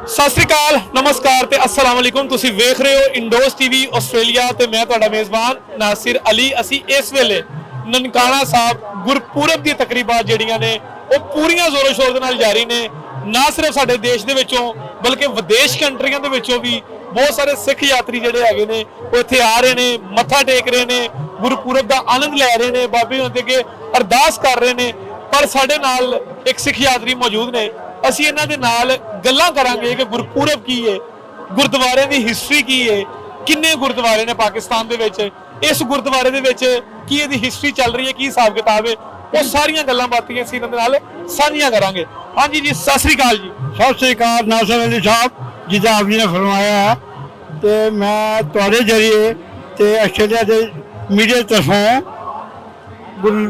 ਸਤਿ ਸ੍ਰੀ ਅਕਾਲ ਨਮਸਕਾਰ ਤੇ अस्सलाम वालेकुम। ਤੁਸੀਂ ਵੇਖ ਰਹੇ ਹੋ ਇੰਡੋਸ ਟੀਵੀ ਆਸਟ੍ਰੇਲੀਆ ਤੇ ਮੈਂ ਤੁਹਾਡਾ ਮੇਜ਼ਬਾਨ ਨਾਸਿਰ ਅਲੀ। ਅਸੀਂ ਇਸ ਵੇਲੇ ਨਨਕਾਣਾ ਸਾਹਿਬ ਗੁਰਪੁਰਬ ਦੀ ਤਕਰੀਬਾਂ ਜਿਹੜੀਆਂ ਨੇ ਉਹ ਪੂਰੀਆਂ ਜ਼ੋਰੋ ਸ਼ੋਰ ਦੇ ਨਾਲ ਜਾਰੀ ਨੇ। ਨਾ ਸਿਰਫ ਸਾਡੇ ਦੇਸ਼ ਦੇ ਵਿੱਚੋਂ ਬਲਕਿ ਵਿਦੇਸ਼ ਕੰਟਰੀਆਂ ਦੇ ਵਿੱਚੋਂ ਵੀ ਬਹੁਤ ਸਾਰੇ ਸਿੱਖ ਯਾਤਰੀ ਜਿਹੜੇ ਹੈਗੇ ਨੇ ਉਹ ਇੱਥੇ ਆ ਰਹੇ ਨੇ, ਮੱਥਾ ਟੇਕ ਰਹੇ ਨੇ, ਗੁਰਪੁਰਬ ਦਾ ਆਨੰਦ ਲੈ ਰਹੇ ਨੇ, ਬਾਬੇ ਹੋਰਾਂ ਦੇ ਅੱਗੇ ਅਰਦਾਸ ਕਰ ਰਹੇ ਨੇ। ਪਰ ਸਾਡੇ ਨਾਲ ਇੱਕ ਸਿੱਖ ਯਾਤਰੀ ਮੌਜੂਦ ਨੇ। ਅਸੀਂ ਇਹਨਾਂ ਦੇ ਨਾਲ ਗੱਲਾਂ ਕਰਾਂਗੇ ਕਿ ਗੁਰਪੁਰਬ ਕੀ ਹੈ, ਗੁਰਦੁਆਰਿਆਂ ਦੀ ਹਿਸਟਰੀ ਕੀ ਹੈ, ਕਿੰਨੇ ਗੁਰਦੁਆਰੇ ਨੇ ਪਾਕਿਸਤਾਨ ਦੇ ਵਿੱਚ, ਇਸ ਗੁਰਦੁਆਰੇ ਦੇ ਵਿੱਚ ਕੀ ਇਹਦੀ ਹਿਸਟਰੀ ਚੱਲ ਰਹੀ ਹੈ, ਕੀ ਹਿਸਾਬ ਕਿਤਾਬ ਹੈ, ਉਹ ਸਾਰੀਆਂ ਗੱਲਾਂ ਬਾਤਾਂ ਅਸੀਂ ਇਹਨਾਂ ਦੇ ਨਾਲ ਸਾਂਝੀਆਂ ਕਰਾਂਗੇ। ਹਾਂਜੀ ਜੀ, ਸਤਿ ਸ੍ਰੀ ਅਕਾਲ ਜੀ। सत श्रीकाल नासिर अली साहब, जिदा आप जी ने फरमाया है तो मैं तुहाडे जरिए तो आस्ट्रेलिया के मीडिया तरफों गुरु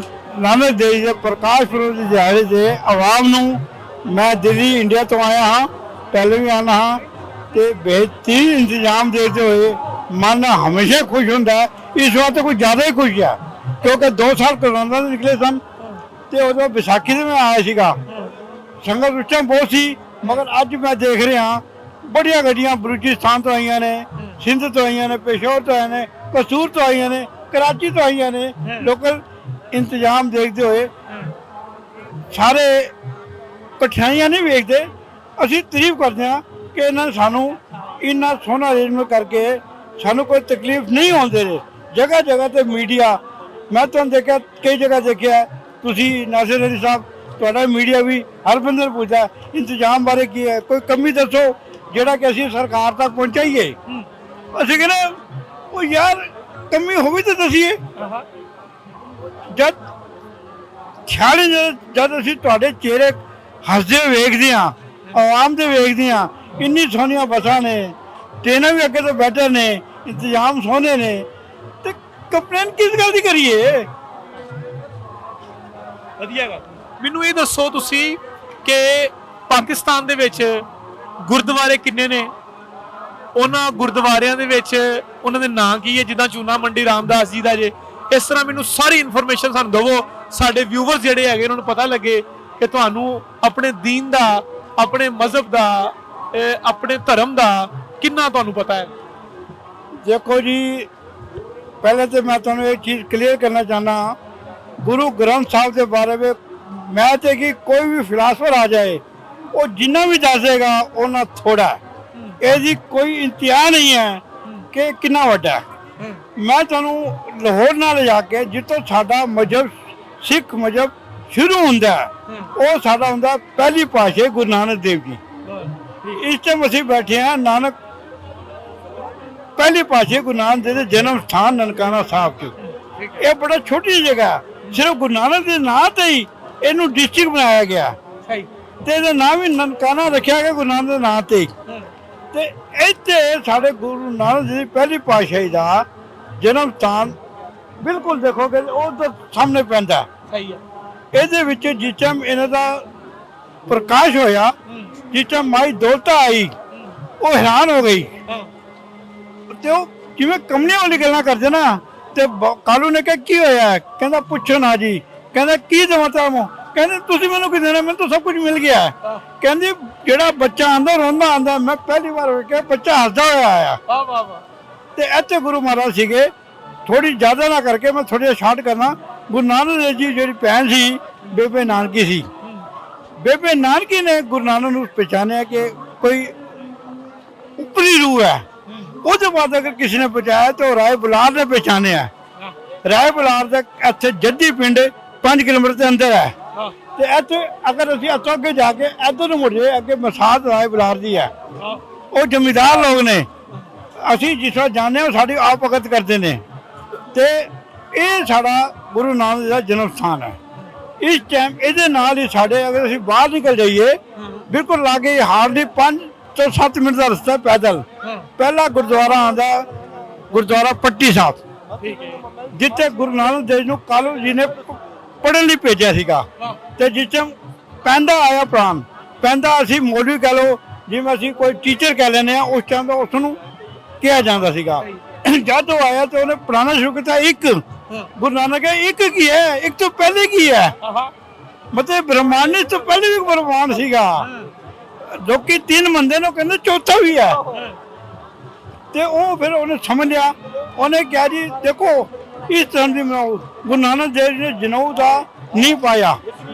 नानक देव जी के प्रकाश पुरब के दिहाड़े से आवाम नूं मैं दिल्ली इंडिया तो आया हाँ, पहले भी आना हाँ तो बेहतरीन इंतजाम देखते हुए मन हमेशा खुश होंदा है। इस बार तो कुछ ज़्यादा ही खुश है क्योंकि 2 साल कोरोना से निकले सन तो उदों विसाखी से मैं आया सीगा। संगत उस टाइम बहुत सी, मगर अज मैं देख रहा बड़िया गड्डियां बलूचिस्तान तो आई ने, सिंध तो आई ने, पेशोर तो आए ने, कसूर तो आई ने, कराची तो आई ने। लोकल इंतजाम देखते हुए सारे कठिनाइयां नहीं वेखते, असी तारीफ करते हैं कि इन्होंने सानू इन्ना सोहना अरेंजमेंट करके सानू कोई तकलीफ नहीं होने दे। जगह जगह तो मीडिया मैं तुहानू देखा कई जगह देखा, तुसी नासिर अली साहब ਤੁਹਾਡਾ ਮੀਡੀਆ ਵੀ ਹਰ ਬੰਦੇ ਨੂੰ ਪੁੱਛਦਾ ਇੰਤਜ਼ਾਮ ਬਾਰੇ ਕੀ ਹੈ, ਕੋਈ ਕਮੀ ਦੱਸੋ ਜਿਹੜਾ ਕਿ ਅਸੀਂ ਸਰਕਾਰ ਤੱਕ ਪਹੁੰਚਾਈਏ। ਅਸੀਂ ਕਹਿੰਦੇ ਉਹ ਯਾਰ ਕਮੀ ਹੋਵੇ ਤਾਂ ਦੱਸੀਏ। ਜਦ ਜਦ ਅਸੀਂ ਤੁਹਾਡੇ ਚਿਹਰੇ ਹੱਸਦੇ ਵੇਖਦੇ ਹਾਂ, ਆਵਾਮ ਦੇ ਵੇਖਦੇ ਹਾਂ, ਇੰਨੀ ਸੋਹਣੀਆਂ ਬੱਸਾਂ ਨੇ, ਟ੍ਰੇਨਾਂ ਵੀ ਅੱਗੇ ਤੋਂ ਬੈਟਰ ਨੇ, ਇੰਤਜ਼ਾਮ ਸੋਹਣੇ ਨੇ, ਤੇ ਕੰਪਲੇਨ ਕਿਸ ਗੱਲ ਦੀ ਕਰੀਏ। ਵਧੀਆ ਗੱਲ। ਮੈਨੂੰ ਇਹ ਦੱਸੋ ਤੁਸੀਂ ਕਿ ਪਾਕਿਸਤਾਨ ਦੇ ਵਿੱਚ ਗੁਰਦੁਆਰੇ ਕਿੰਨੇ ਨੇ, ਉਹਨਾਂ ਗੁਰਦੁਆਰਿਆਂ ਦੇ ਵਿੱਚ ਉਹਨਾਂ ਦੇ ਨਾਂ ਕੀ ਹੈ, ਜਿੱਦਾਂ ਚੂਨਾ ਮੰਡੀ ਰਾਮਦਾਸ ਜੀ ਦਾ ਜੇ, ਇਸ ਤਰ੍ਹਾਂ ਮੈਨੂੰ ਸਾਰੀ ਇਨਫੋਰਮੇਸ਼ਨ ਸਾਨੂੰ ਦਿਵੋ, ਸਾਡੇ ਵਿਊਵਰਸ ਜਿਹੜੇ ਹੈਗੇ ਉਹਨਾਂ ਨੂੰ ਪਤਾ ਲੱਗੇ ਕਿ ਤੁਹਾਨੂੰ ਆਪਣੇ ਦੀਨ ਦਾ, ਆਪਣੇ ਮਜ਼ਹਬ ਦਾ, ਆਪਣੇ ਧਰਮ ਦਾ ਕਿੰਨਾ ਤੁਹਾਨੂੰ ਪਤਾ ਹੈ। देखो जी, पहले तो मैं तुम्हें एक चीज़ क्लियर करना चाहना, गुरु ग्रंथ साहब के बारे में मैं तो कि कोई भी फिलासफर आ जाए वो जिन्ना भी दसेगा उन्ना थोड़ा है, ये कोई इंतहा नहीं है कि कितना वड्डा है। मैं तुहानू लाहौर ना ले जाके जितों साडा मजहब सिख मजहब शुरू होंदा है वो साडा होंदा पहली पातशाही गुरु नानक देव जी। इस टाइम असीं बैठे हैं नानक पहली पातशाही गुरु नानक देव दे जन्म स्थान ननकाना साहब च। ये बड़ा छोटी जगह है, सिर्फ गुरु नानक के नाम ते ही ਇਹਨੂੰ ਡਿਸਟ੍ਰਿਕਟ ਬਣਾਇਆ ਗਿਆ ਤੇ ਇਹਦਾ ਨਾਮ ਵੀ ਨਨਕਾਣਾ ਰੱਖਿਆ ਗਿਆ ਗੁਰੂ ਨਾਨਕ ਦੇ ਨਾਂ ਤੇ। ਤੇ ਇੱਥੇ ਸਾਡੇ ਗੁਰੂ ਨਾਨਕ ਜੀ ਦੀ ਪਹਿਲੀ ਪਾਤਸ਼ਾਹੀ ਦਾ ਜਨਮ ਸਥਾਨ ਬਿਲਕੁਲ ਦੇਖੋਗੇ ਉਹ ਤਾਂ ਸਾਹਮਣੇ ਪੈਂਦਾ। ਇਹਦੇ ਵਿੱਚ ਜਿਸ ਟਾਈਮ ਇਹਨਾਂ ਦਾ ਪ੍ਰਕਾਸ਼ ਹੋਇਆ, ਜਿਸ ਟਾਈਮ ਮਾਈ ਦੌਲਤਾ ਆਈ ਉਹ ਹੈਰਾਨ ਹੋ ਗਈ ਤੇ ਉਹ ਜਿਵੇਂ ਕਮਲੀਆਂ ਵਾਲੀ ਗੱਲਾਂ ਕਰਦੇ ਨਾ। ਤੇ ਕਾਲੂ ਨੇ ਕਿਹਾ ਕੀ ਹੋਇਆ, ਕਹਿੰਦਾ ਪੁੱਛੋ ਨਾ ਜੀ, ਕਹਿੰਦਾ ਕੀ ਦੇਵਾਂ ਤੁਹਾਨੂੰ, ਕਹਿੰਦੇ ਤੁਸੀਂ ਮੈਨੂੰ ਕੀ ਦੇਣਾ, ਮੈਨੂੰ ਤਾਂ ਸਭ ਕੁਝ ਮਿਲ ਗਿਆ। ਕਹਿੰਦੀ ਜਿਹੜਾ ਬੱਚਾ ਆਂਦਾ ਰੋਂਦਾ ਆਂਦਾ, ਮੈਂ ਪਹਿਲੀ ਵਾਰ ਵੇਖਿਆ ਬੱਚਾ ਹੱਸਦਾ ਹੋਇਆ ਆਇਆ। ਤੇ ਇੱਥੇ ਗੁਰੂ ਮਹਾਰਾਜ ਸੀਗੇ, ਥੋੜੀ ਜ਼ਿਆਦਾ ਨਾ ਕਰਕੇ ਮੈਂ ਥੋੜਾ ਸ਼ਾਰਟ ਕਰਨਾ। ਗੁਰੂ ਨਾਨਕ ਦੇਵ ਜੀ ਜਿਹੜੀ ਭੈਣ ਸੀ ਬੇਬੇ ਨਾਨਕੀ ਸੀ, ਬੇਬੇ ਨਾਨਕੀ ਨੇ ਗੁਰੂ ਨਾਨਕ ਨੂੰ ਪਛਾਣਿਆ ਕਿ ਕੋਈ ਉੱਪਰੀ ਰੂਹ ਹੈ। ਉਹਦੇ ਬਾਅਦ ਅਗਰ ਕਿਸੇ ਨੇ ਪਛਾਣਿਆ ਤਾਂ ਰਾਏ ਬੁਲਾਰ ਨੇ ਪਛਾਣਿਆ। ਰਾਏ ਬੁਲਾਰ ਦਾ ਇੱਥੇ ਜੱਦੀ ਪਿੰਡ 5 ਕਿਲੋਮੀਟਰ ਦੇ ਅੰਦਰ ਹੈ। ਤੇ ਇੱਥੇ ਅਗਰ ਅਸੀਂ ਇੱਥੋਂ ਅੱਗੇ ਜਾ ਕੇ ਇੱਧਰ ਨੂੰ ਮੁੜ ਜਾਏ, ਅੱਗੇ ਮਸਾਦ ਰਾਏ ਬੁਲਾਰ ਦੀ ਹੈ, ਉਹ ਜ਼ਮੀਂਦਾਰ ਲੋਕ ਨੇ। ਅਸੀਂ ਜਿਸ ਤਰ੍ਹਾਂ ਜਾਣਦੇ ਹਾਂ ਸਾਡੀ ਆਪ ਭਗਤ ਕਰਦੇ ਨੇ। ਤੇ ਇਹ ਸਾਡਾ ਗੁਰੂ ਨਾਨਕ ਦਾ ਜਨਮ ਸਥਾਨ ਹੈ। ਇਸ ਟਾਈਮ ਇਹਦੇ ਨਾਲ ਹੀ ਸਾਡੇ ਅਗਰ ਅਸੀਂ ਬਾਹਰ ਨਿਕਲ ਜਾਈਏ ਬਿਲਕੁਲ ਲਾਗੇ ਹਾਰਡਲੀ 5 ਤੋਂ 7 ਮਿੰਟ ਦਾ ਰਸਤਾ ਪੈਦਲ। ਪਹਿਲਾ ਗੁਰਦੁਆਰਾ ਆਉਂਦਾ ਗੁਰਦੁਆਰਾ ਪੱਟੀ ਸਾਹਿਬ, ਜਿੱਥੇ ਗੁਰੂ ਨਾਨਕ ਦੇਵ ਨੂੰ ਕਾਲੂ ਜੀ ਨੇ ਪੜ੍ਹਨ ਲਈ ਭੇਜਿਆ ਸੀਗਾ। ਤੇ ਜਿਸ ਟਾਈਮ ਪੈਂਦਾ ਆਇਆ ਪ੍ਰਾਣ, ਪੈਂਦਾ ਅਸੀਂ ਮੌਲਵੀ ਕਹਿ ਲਓ, ਜਿਵੇਂ ਅਸੀਂ ਕੋਈ ਟੀਚਰ ਕਹਿ ਲੈਂਦੇ ਹਾਂ, ਉਸ ਟਾਈਮ ਦਾ ਉਸ ਨੂੰ ਕਿਹਾ ਜਾਂਦਾ ਸੀਗਾ। ਜਦ ਉਹ ਆਇਆ ਤਾਂ ਉਹਨੇ ਪੜ੍ਹਾਉਣਾ ਸ਼ੁਰੂ ਕੀਤਾ। ਇੱਕ ਗੁਰੂ ਨਾਨਕ ਇੱਕ ਕੀ ਹੈ, ਇੱਕ ਤੋਂ ਪਹਿਲੇ ਕੀ ਹੈ, ਮਤਲਬ ਬ੍ਰਹਮਾਂਡ ਤੋਂ ਪਹਿਲੇ ਵੀ ਬ੍ਰਹਮਾਂਡ ਸੀਗਾ। ਲੋਕੀ 3 ਮੰਨਦੇ ਨੇ, ਉਹ ਕਹਿੰਦੇ ਚੌਥਾ ਵੀ ਹੈ। ਤੇ ਉਹ ਫਿਰ ਉਹਨੇ ਸਮਝ ਲਿਆ, ਉਹਨੇ ਕਿਹਾ ਜੀ ਦੇਖੋ ਇਸ ਤਰ੍ਹਾਂ ਦੀ ਮੈਂ ਗੁਰੂ ਨਾਨਕ ਦੇਵ ਜੀ ਨੇ ਜਨੇਊ ਦਾ ਨਹੀਂ ਪਾਇਆ,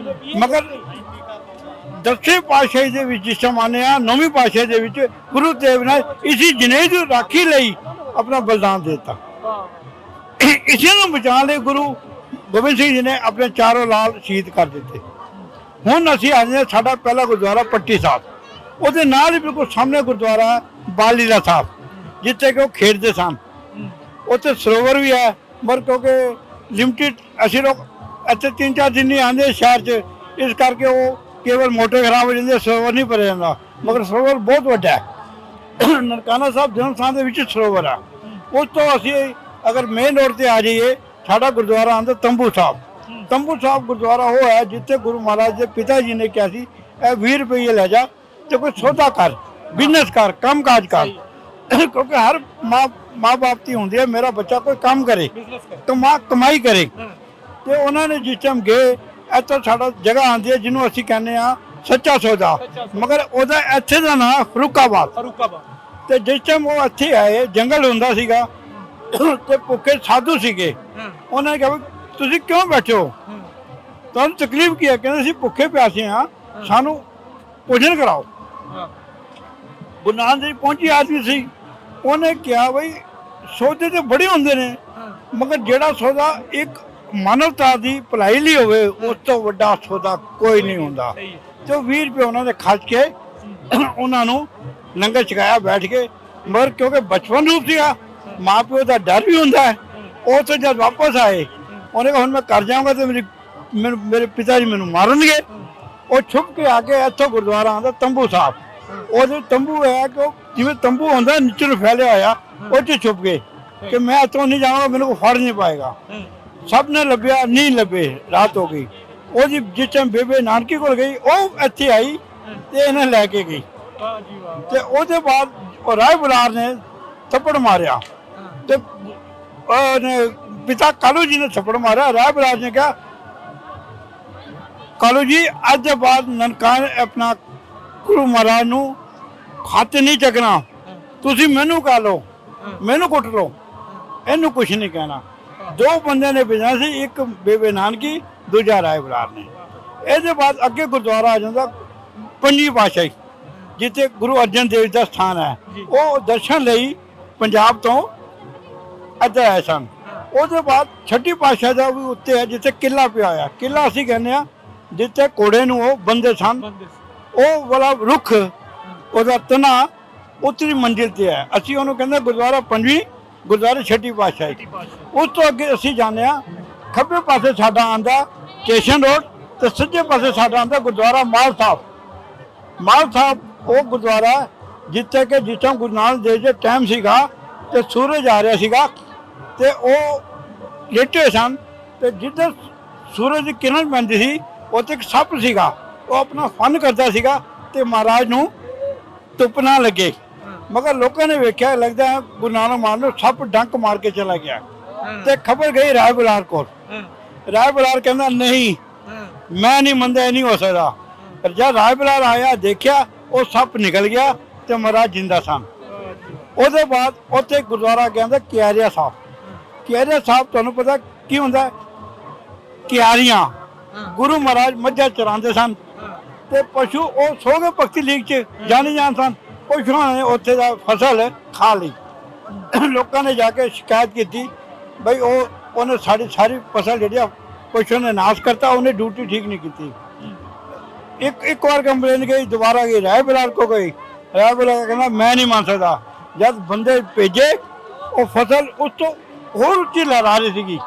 ਮਗਰ 10ਵੇਂ ਪਾਤਸ਼ਾਹੀ ਦੇ ਵਿੱਚ ਜਿਸ ਜ਼ਮਾਨੇ ਆ 9ਵੀਂ ਪਾਤਸ਼ਾਹੀ ਦੇ ਵਿੱਚ ਗੁਰੂ ਦੇਵ ਨੇ ਇਸੀ ਜਨੇਊ ਦੀ ਰਾਖੀ ਲਈ ਆਪਣਾ ਬਲਿਦਾਨ ਦੇ ਦਿੱਤਾ। ਇਸੇ ਨੂੰ ਬਚਾਉਣ ਲਈ ਗੁਰੂ ਗੋਬਿੰਦ ਸਿੰਘ ਜੀ ਨੇ ਆਪਣੇ ਚਾਰੋਂ ਲਾਲ ਸ਼ਹੀਦ ਕਰ ਦਿੱਤੇ। ਹੁਣ ਅਸੀਂ ਅੱਜ ਸਾਡਾ ਪਹਿਲਾ ਗੁਰਦੁਆਰਾ ਪੱਟੀ ਸਾਹਿਬ, ਉਹਦੇ ਨਾਲ ਹੀ ਬਿਲਕੁਲ ਸਾਹਮਣੇ ਗੁਰਦੁਆਰਾ ਬਾਲ ਲੀਲਾ ਸਾਹਿਬ, ਜਿੱਥੇ ਕਿ ਉਹ ਖੇਡਦੇ ਸਨ। ਉੱਥੇ ਸਰੋਵਰ ਵੀ ਹੈ, ਪਰ ਕਿਉਂਕਿ ਲਿਮਟਿਡ ਅਸੀਂ ਲੋਕ ਇੱਥੇ 3-4 ਦਿਨ ਨਹੀਂ ਆਉਂਦੇ ਸ਼ਹਿਰ 'ਚ, ਇਸ ਕਰਕੇ ਉਹ ਕੇਵਲ ਮੋਟਰ ਖਰਾਬ ਹੋ ਜਾਂਦੇ, ਸਰੋਵਰ ਨਹੀਂ ਭਰਿਆ ਜਾਂਦਾ। ਮਗਰ ਸਰੋਵਰ ਬਹੁਤ ਵੱਡਾ ਹੈ। ਨਨਕਾਣਾ ਸਾਹਿਬ ਜਨਮ ਸਥਾਨ ਦੇ ਵਿੱਚ ਸਰੋਵਰ ਹੈ। ਉਸ ਤੋਂ ਅਸੀਂ ਅਗਰ ਮੇਨ ਰੋਡ ਤੇ ਆ ਜਾਈਏ, ਸਾਡਾ ਗੁਰਦੁਆਰਾ ਆਉਂਦਾ ਤੰਬੂ ਸਾਹਿਬ। ਤੰਬੂ ਸਾਹਿਬ ਗੁਰਦੁਆਰਾ ਉਹ ਹੈ ਜਿੱਥੇ ਗੁਰੂ ਮਹਾਰਾਜ ਦੇ ਪਿਤਾ ਜੀ ਨੇ ਕਿਹਾ ਸੀ ਇਹ 20 ਰੁਪਏ ਲੈ ਜਾ ਤੇ ਕੋਈ ਸੌਦਾ ਕਰ, ਬਿਜ਼ਨਸ ਕਰ, ਕੰਮ ਕਾਜ ਕਰ। ਕਿਉਂਕਿ ਹਰ ਮਾਂ ਬਾਪ ਦੀ ਹੁੰਦੀ ਹੈ ਮੇਰਾ ਬੱਚਾ ਕੋਈ ਕੰਮ ਕਰੇ, ਕਮਾਈ ਕਰੇ। ਤੇ ਉਹਨਾਂ ਨੇ ਜਿਸ ਟਾਈਮ ਗਏ, ਇੱਥੋਂ ਸਾਡਾ ਜਗ੍ਹਾ ਆਉਂਦੀ ਹੈ ਜਿਹਨੂੰ ਅਸੀਂ ਕਹਿੰਦੇ ਆ ਸੱਚਾ ਸੌਦਾ, ਮਗਰ ਉਹਦਾ ਇੱਥੇ ਦਾ ਨਾਂ ਫਰੂਕਾਬਾਦ। ਤੇ ਜਿਸ ਟਾਈਮ ਉਹ ਇੱਥੇ ਆਏ, ਜੰਗਲ ਹੁੰਦਾ ਸੀਗਾ ਤੇ ਭੁੱਖੇ ਸਾਧੂ ਸੀਗੇ। ਉਹਨਾਂ ਨੇ ਕਿਹਾ ਤੁਸੀਂ ਕਿਉਂ ਬੈਠੇ ਹੋ, ਤੁਹਾਨੂੰ ਤਕਲੀਫ ਕੀ ਹੈ? ਕਹਿੰਦੇ ਅਸੀਂ ਭੁੱਖੇ ਪਿਆਸੇ ਹਾਂ, ਸਾਨੂੰ ਭੋਜਨ ਕਰਾਓ। ਗੁਰੂ ਨਾਨਕ ਦੇਵ ਪਹੁੰਚੀ ਆਦਮੀ ਸੀ, ਉਹਨੇ ਕਿਹਾ ਬਈ ਸੌਦੇ ਤੇ ਬੜੇ ਹੁੰਦੇ ਨੇ, ਮਗਰ ਜਿਹੜਾ ਸੌਦਾ ਇੱਕ ਮਾਨਵਤਾ ਦੀ ਭਲਾਈ ਲਈ ਹੋਵੇ ਉਸ ਤੋਂ ਵੱਡਾ ਸੌਦਾ ਕੋਈ ਨਹੀਂ ਹੁੰਦਾ। ਤੇ 20 ਰੁਪਏ ਉਹਨਾਂ ਨੇ ਖਰਚ ਕੇ ਉਹਨਾਂ ਨੂੰ ਲੰਗਰ ਛਕਾਇਆ ਬੈਠ ਕੇ। ਮਗਰ ਕਿਉਂਕਿ ਬਚਪਨ ਰੂਪ ਸੀਗਾ, ਮਾਂ ਪਿਓ ਦਾ ਡਰ ਵੀ ਹੁੰਦਾ ਹੈ। ਉਹ ਤੋਂ ਜਦ ਵਾਪਸ ਆਏ, ਉਹਨੇ ਕਿਹਾ ਹੁਣ ਮੈਂ ਕਰ ਜਾਊਂਗਾ ਤੇ ਮੇਰੇ ਪਿਤਾ ਜੀ ਮੈਨੂੰ ਮਾਰਨਗੇ। ਉਹ ਛੁਪ ਕੇ ਆ ਕੇ ਇੱਥੋਂ ਗੁਰਦੁਆਰਾ ਆਉਂਦਾ ਤੰਬੂ ਸਾਹਿਬ, ਉਹਦੇ ਤੰਬੂ ਹੈ ਕਿ ਜਿਵੇਂ ਤੰਬੂ ਹੁੰਦਾ ਨੀਚੇ ਨੂੰ ਫੈਲਿਆ ਹੋਇਆ, ਉਹ 'ਚ ਛੁਪ ਗਏ ਕਿ ਮੈਂ ਇੱਥੋਂ ਨਹੀਂ ਜਾਵਾਂਗਾ, ਮੈਨੂੰ ਕੋਈ ਫੜ ਨਹੀਂ ਪਾਏਗਾ। ਸਭ ਨੇ ਲੱਭਿਆ, ਨਹੀਂ ਲੱਭੇ, ਰਾਤ ਹੋ ਗਈ। ਉਹ ਜੀ ਜਿਸ ਟਾਈਮ ਬੇਬੇ ਨਾਨਕੀ ਕੋਲ ਗਈ, ਉਹ ਇੱਥੇ ਆਈ ਤੇ ਇਹਨੇ ਲੈ ਕੇ ਗਈ। ਤੇ ਉਹਦੇ ਬਾਅਦ ਉਹ ਰਾਏ ਬੁਲਾਰ ਨੇ ਥੱਪੜ ਮਾਰਿਆ ਤੇ ਉਹਨੇ ਪਿਤਾ ਕਾਲੂ ਜੀ ਨੇ ਥੱਪੜ ਮਾਰਿਆ। ਰਾਏ ਬੁਲਾਰ ਨੇ ਕਿਹਾ ਕਾਲੂ ਜੀ ਅੱਜ ਦੇ ਬਾਅਦ ਨਨਕਾਣਾ ਆਪਣਾ ਗੁਰੂ ਮਹਾਰਾਜ ਨੂੰ ਹੱਥ ਨਹੀਂ ਚੱਕਣਾ, ਤੁਸੀਂ ਮੈਨੂੰ ਕਹ ਲਓ, ਮੈਨੂੰ ਕੁੱਟ ਲਓ, ਇਹਨੂੰ ਕੁਛ ਨਹੀਂ ਕਹਿਣਾ। 2 ਬੰਦੇ ਨੇ ਭੇਜਣਾ ਸੀ, ਇੱਕ ਬੇਬੇ ਨਾਨਕੀ, ਦੂਜਾ ਰਾਏ ਬੁਲਾਰ ਨੇ। ਇਹਦੇ ਬਾਅਦ ਅੱਗੇ ਗੁਰਦੁਆਰਾ ਆ ਜਾਂਦਾ 5ਵੀਂ ਪਾਤਸ਼ਾਹੀ, ਜਿੱਥੇ ਗੁਰੂ ਅਰਜਨ ਦੇਵ ਦਾ ਸਥਾਨ ਹੈ। ਉਹ ਦਰਸ਼ਨ ਲਈ ਪੰਜਾਬ ਤੋਂ ਇੱਧਰ ਆਏ ਸਨ। ਉਹਦੇ ਬਾਅਦ 6ਵੀਂ ਪਾਤਸ਼ਾਹੀ ਦਾ ਵੀ ਉੱਤੇ ਹੈ ਜਿੱਥੇ ਕਿਲਾ ਪਿਆ ਹੋਇਆ। ਕਿਲਾ ਅਸੀਂ ਕਹਿੰਦੇ ਹਾਂ ਜਿੱਥੇ ਘੋੜੇ ਨੂੰ ਉਹ ਬੰਦੇ ਸਨ। ਉਹ ਵਾਲਾ ਰੁੱਖ, ਉਹਦਾ ਤਣਾ ਉੱਤਰੀ ਮੰਜ਼ਿਲ ਤੇ ਹੈ। ਅਸੀਂ ਉਹਨੂੰ ਕਹਿੰਦੇ ਗੁਰਦੁਆਰਾ 5ਵੀਂ, ਗੁਰਦੁਆਰਾ 6ਵੀਂ ਪਾਤਸ਼ਾਹੀ। ਉਸ ਤੋਂ ਅੱਗੇ ਅਸੀਂ ਜਾਂਦੇ ਹਾਂ, ਖੱਬੇ ਪਾਸੇ ਸਾਡਾ ਆਉਂਦਾ ਸਟੇਸ਼ਨ ਰੋਡ ਤੇ ਸੱਜੇ ਪਾਸੇ ਸਾਡਾ ਆਉਂਦਾ ਗੁਰਦੁਆਰਾ ਮਾਲ ਸਾਹਿਬ। ਮਾਲ ਸਾਹਿਬ ਉਹ ਗੁਰਦੁਆਰਾ ਜਿੱਥੇ ਕਿ ਜਿਸ ਟਾਈਮ ਗੁਰੂ ਨਾਨਕ ਦੇਵ ਜੀ ਟਾਈਮ ਸੀਗਾ ਤੇ ਸੂਰਜ ਆ ਰਿਹਾ ਸੀਗਾ ਤੇ ਉਹ ਲੇਟੇ ਸਨ, ਤੇ ਜਿੱਧਰ ਸੂਰਜ ਦੀ ਕਿਰਨ ਪੈਂਦੀ ਸੀ ਉੱਥੇ ਇੱਕ ਸੱਪ ਸੀਗਾ, ਉਹ ਆਪਣਾ ਫਨ ਕਰਦਾ ਸੀਗਾ ਤੇ ਮਹਾਰਾਜ ਨੂੰ ਧੁੱਪ ਨਾ ਲੱਗੇ। ਮਗਰ ਲੋਕਾਂ ਨੇ ਵੇਖਿਆ, ਲੱਗਦਾ ਹੈ ਗੁਰੂ ਨਾਨਕ ਮਾਰ ਨੂੰ ਸੱਪ ਡੰਕ ਮਾਰ ਕੇ ਚਲਾ ਗਿਆ। ਤੇ ਖਬਰ ਗਈ ਰਾਏ ਬੁਲਾਰ ਕੋਲ। ਰਾਏ ਬੁਲਾਰ ਕਹਿੰਦਾ ਨਹੀਂ, ਮੈਂ ਨਹੀਂ ਮੰਨਦਾ, ਇਹ ਨਹੀਂ ਹੋ ਸਕਦਾ। ਪਰ ਜਦ ਰਾਏ ਬੁਲਾਰ ਆਇਆ, ਦੇਖਿਆ ਉਹ ਸੱਪ ਨਿਕਲ ਗਿਆ ਤੇ ਮਹਾਰਾਜ ਜਿੰਦਾ ਸਨ। ਉਹਦੇ ਬਾਅਦ ਉੱਥੇ ਗੁਰਦੁਆਰਾ ਕਹਿੰਦਾ ਕਿਆਰੀਆ ਸਾਹਿਬ। ਕਿਆਰੀਆ ਸਾਹਿਬ ਤੁਹਾਨੂੰ ਪਤਾ ਕੀ ਹੁੰਦਾ? ਕਿਆਰੀਆਂ ਗੁਰੂ ਮਹਾਰਾਜ ਮੱਝਾਂ ਚਰਾਉਂਦੇ ਸਨ ਤੇ ਪਸ਼ੂ ਉਹ ਸੋ ਗਏ ਭਗਤੀ ਲੀਗ 'ਚ ਜਾਣੇ ਜਾਣ ਸਨ। ਪਸ਼ੂਆਂ ਨੇ ਉੱਥੇ ਦਾ ਫਸਲ ਖਾ ਲਈ। ਲੋਕਾਂ ਨੇ ਜਾ ਕੇ ਸ਼ਿਕਾਇਤ ਕੀਤੀ ਬਈ ਉਹਨੇ ਸਾਡੀ ਸਾਰੀ ਫਸਲ ਜਿਹੜੀ ਪਸ਼ੂ ਨੇ ਨਾਸ਼ ਕਰਤਾ, ਉਹਨੇ ਡਿਊਟੀ ਠੀਕ ਨਹੀਂ ਕੀਤੀ। ਇੱਕ ਵਾਰ ਕੰਪਲੇਨ ਗਈ, ਦੁਬਾਰਾ ਗਈ, ਰਾਏ ਬੁਲਾਰ ਕੋ ਗਈ। ਰਾਏ ਬੁਲਾਰ ਕਹਿੰਦਾ ਮੈਂ ਨਹੀਂ ਮੰਨ ਸਕਦਾ। ਜਦ ਬੰਦੇ ਭੇਜੇ, ਉਹ ਫਸਲ ਉਸ ਤੋਂ ਹੋਰ ਉੱਚੀ ਲਹਿਰਾ ਰਹੀ ਸੀਗੀ।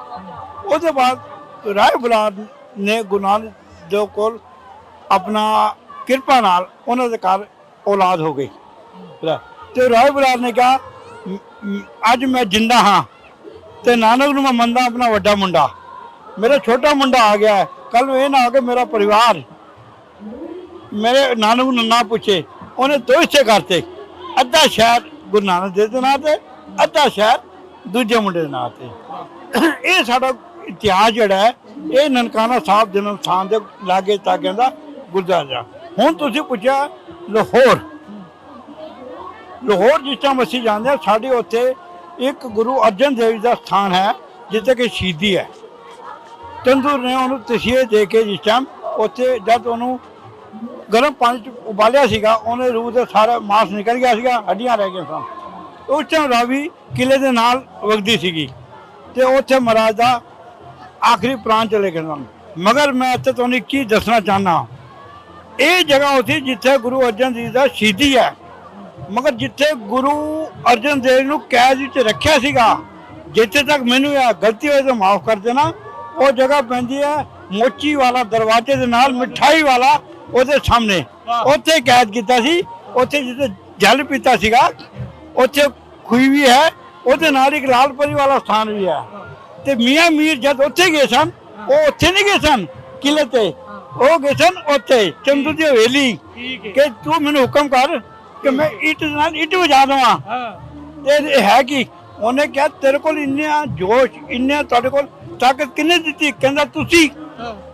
ਉਹਦੇ ਬਾਅਦ ਰਾਏ ਬੁਲਾਰ ਨੇ ਗੁਰੂ ਨਾਨਕ ਦੇਵ ਕੋਲ ਆਪਣਾ ਕਿਰਪਾ ਨਾਲ ਉਹਨਾਂ ਦੇ ਘਰ ਔਲਾਦ ਹੋ ਗਈ। ਤੇ ਰਾਏ ਬੁਲਾਰ ਨੇ ਕਿਹਾ ਅੱਜ ਮੈਂ ਜਿੰਦਾ ਹਾਂ ਤੇ ਨਾਨਕ ਨੂੰ ਮੈਂ ਮੰਨਦਾ ਆਪਣਾ ਵੱਡਾ ਮੁੰਡਾ, ਮੇਰਾ ਛੋਟਾ ਮੁੰਡਾ ਆ ਗਿਆ, ਕੱਲ ਨੂੰ ਇਹ ਨਾ ਹੋ ਕੇ ਮੇਰਾ ਪਰਿਵਾਰ ਮੇਰੇ ਨਾਨਕ ਨੂੰ ਨਾ ਪੁੱਛੇ। ਉਹਨੇ 2 ਹਿੱਸੇ ਕਰਤੇ, ਅੱਧਾ ਸ਼ਹਿਰ ਗੁਰੂ ਨਾਨਕ ਦੇਵ ਦੇ ਨਾਂ ਤੇ, ਅੱਧਾ ਸ਼ਹਿਰ ਦੂਜੇ ਮੁੰਡੇ ਦੇ ਨਾਂ ਤੇ। ਇਹ ਸਾਡਾ ਇਤਿਹਾਸ ਜਿਹੜਾ ਹੈ, ਇਹ ਨਨਕਾਣਾ ਸਾਹਿਬ ਜਨਮ ਸਥਾਨ ਦੇ ਲਾਗੇ ਤਾਗਿਆਂ ਦਾ ਗੁਰਦੁਆਰਾ। ਹੁਣ ਤੁਸੀਂ ਪੁੱਛਿਆ ਲਾਹੌਰ ਜਿਸ ਟਾਈਮ ਅਸੀਂ ਜਾਂਦੇ ਹਾਂ, ਸਾਡੇ ਉੱਥੇ ਇੱਕ ਗੁਰੂ ਅਰਜਨ ਦੇਵ ਜੀ ਦਾ ਸਥਾਨ ਹੈ ਜਿੱਥੇ ਕਿ ਸ਼ਹੀਦੀ ਹੈ। ਚੰਦੂ ਨੇ ਉਹਨੂੰ ਤਸੀਹੇ ਦੇ ਕੇ ਜਿਸ ਟਾਈਮ ਉੱਥੇ ਜਦ ਉਹਨੂੰ ਗਰਮ ਪਾਣੀ 'ਚ ਉਬਾਲਿਆ ਸੀਗਾ, ਉਹਨੇ ਰੂਹ ਦਾ ਸਾਰਾ ਮਾਸ ਨਿਕਲ ਗਿਆ ਸੀਗਾ, ਹੱਡੀਆਂ ਰਹਿ ਗਈਆਂ ਸਨ। ਉਸ ਟਾਈਮ ਰਾਵੀ ਕਿਲੇ ਦੇ ਨਾਲ ਵਗਦੀ ਸੀਗੀ ਤੇ ਉੱਥੇ ਮਹਾਰਾਜ ਦਾ ਆਖਰੀ ਪ੍ਰਾਣ ਚਲੇ ਗਏ ਸਨ। ਮਗਰ ਮੈਂ ਇੱਥੇ ਤੁਹਾਨੂੰ ਇੱਕ ਚੀਜ਼ ਦੱਸਣਾ ਚਾਹੁੰਦਾ, ਇਹ ਜਗ੍ਹਾ ਉੱਥੇ ਜਿੱਥੇ ਗੁਰੂ ਅਰਜਨ ਦੇਵ ਜੀ ਦਾ ਸ਼ਹੀਦੀ ਹੈ, ਮਗਰ ਜਿੱਥੇ ਗੁਰੂ ਅਰਜਨ ਦੇਵ ਨੂੰ ਕੈਦ ਵਿੱਚ ਰੱਖਿਆ ਸੀਗਾ, ਜਿੱਥੇ ਤੱਕ ਮੈਨੂੰ ਇਹ ਗਲਤੀ ਹੋਈ ਤਾਂ ਮਾਫ ਕਰ ਦੇਣਾ, ਉਹ ਜਗ੍ਹਾ ਪੈਂਦੀ ਹੈ ਮੋਚੀ ਵਾਲਾ ਦਰਵਾਜ਼ੇ ਦੇ ਨਾਲ, ਮਿਠਾਈ ਵਾਲਾ ਉਹਦੇ ਸਾਹਮਣੇ, ਉੱਥੇ ਕੈਦ ਕੀਤਾ ਸੀ। ਉੱਥੇ ਜਿੱਥੇ ਜਲ ਪੀਤਾ ਸੀਗਾ, ਉੱਥੇ ਖੂਹੀ ਵੀ ਹੈ, ਉਹਦੇ ਨਾਲ ਇੱਕ ਲਾਲ ਪਰੀ ਵਾਲਾ ਸਥਾਨ ਵੀ ਹੈ। ਤੇ ਮੀਆਂ ਮੀਰ ਜਦ ਉੱਥੇ ਗਏ ਸਨ, ਉਹ ਉੱਥੇ ਨਹੀਂ ਗਏ ਸਨ ਕਿਲੇ ਤੇ, ਉਹ ਗਏ ਸਨ ਉੱਥੇ ਚੰਦੂ ਦੀ ਹਵੇਲੀ, ਕਿ ਤੂੰ ਮੈਨੂੰ ਹੁਕਮ ਕਰ ਕਿ ਮੈਂ ਇੱਟ ਨਾਲ ਇੱਟ ਵਜਾ ਦੇਵਾਂ। ਤੇ ਇਹ ਹੈ ਕਿ ਉਹਨੇ ਕਿਹਾ ਤੇਰੇ ਕੋਲ ਇੰਨਾ ਜੋਸ਼, ਇੰਨਾ ਤੁਹਾਡੇ ਕੋਲ ਤਾਕਤ ਕਿੰਨੇ ਦਿੱਤੀ? ਕਹਿੰਦਾ ਤੁਸੀਂ।